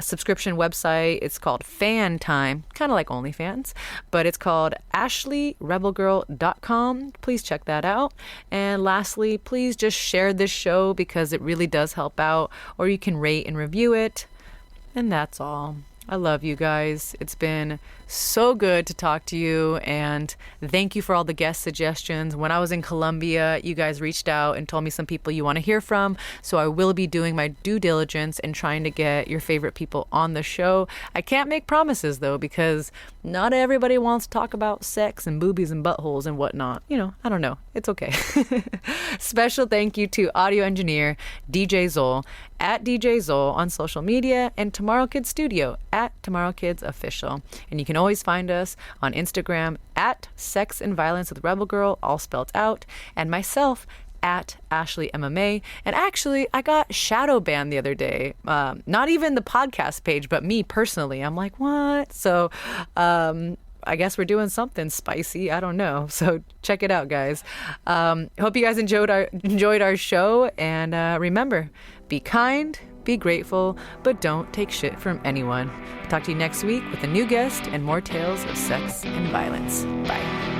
Subscription website, it's called Fan Time, kind of like OnlyFans, but it's called ashleyrebelgirl.com. Please check that out. And lastly, please just share this show because it really does help out, or you can rate and review it. And that's all. I love you guys. It's been so good to talk to you, and thank you for all the guest suggestions. When I was in Colombia, you guys reached out and told me some people you want to hear from, so I will be doing my due diligence and trying to get your favorite people on the show. I can't make promises though, because not everybody wants to talk about sex and boobies and buttholes and whatnot. You know, I don't know. It's okay. Special thank you to audio engineer DJ Zol at DJ Zol on social media, and Tomorrow Kids Studio at Tomorrow Kids Official. And you can always find us on Instagram at Sex and Violence with Rebel Girl, all spelled out, and myself at Ashley MMA. And actually, I got shadow banned the other day. Not even the podcast page, but me personally. I'm like, what? So I guess we're doing something spicy. I don't know. So check it out, guys. Hope you guys enjoyed our show. And remember, be kind, be grateful, but don't take shit from anyone. Talk to you next week with a new guest and more tales of sex and violence. Bye.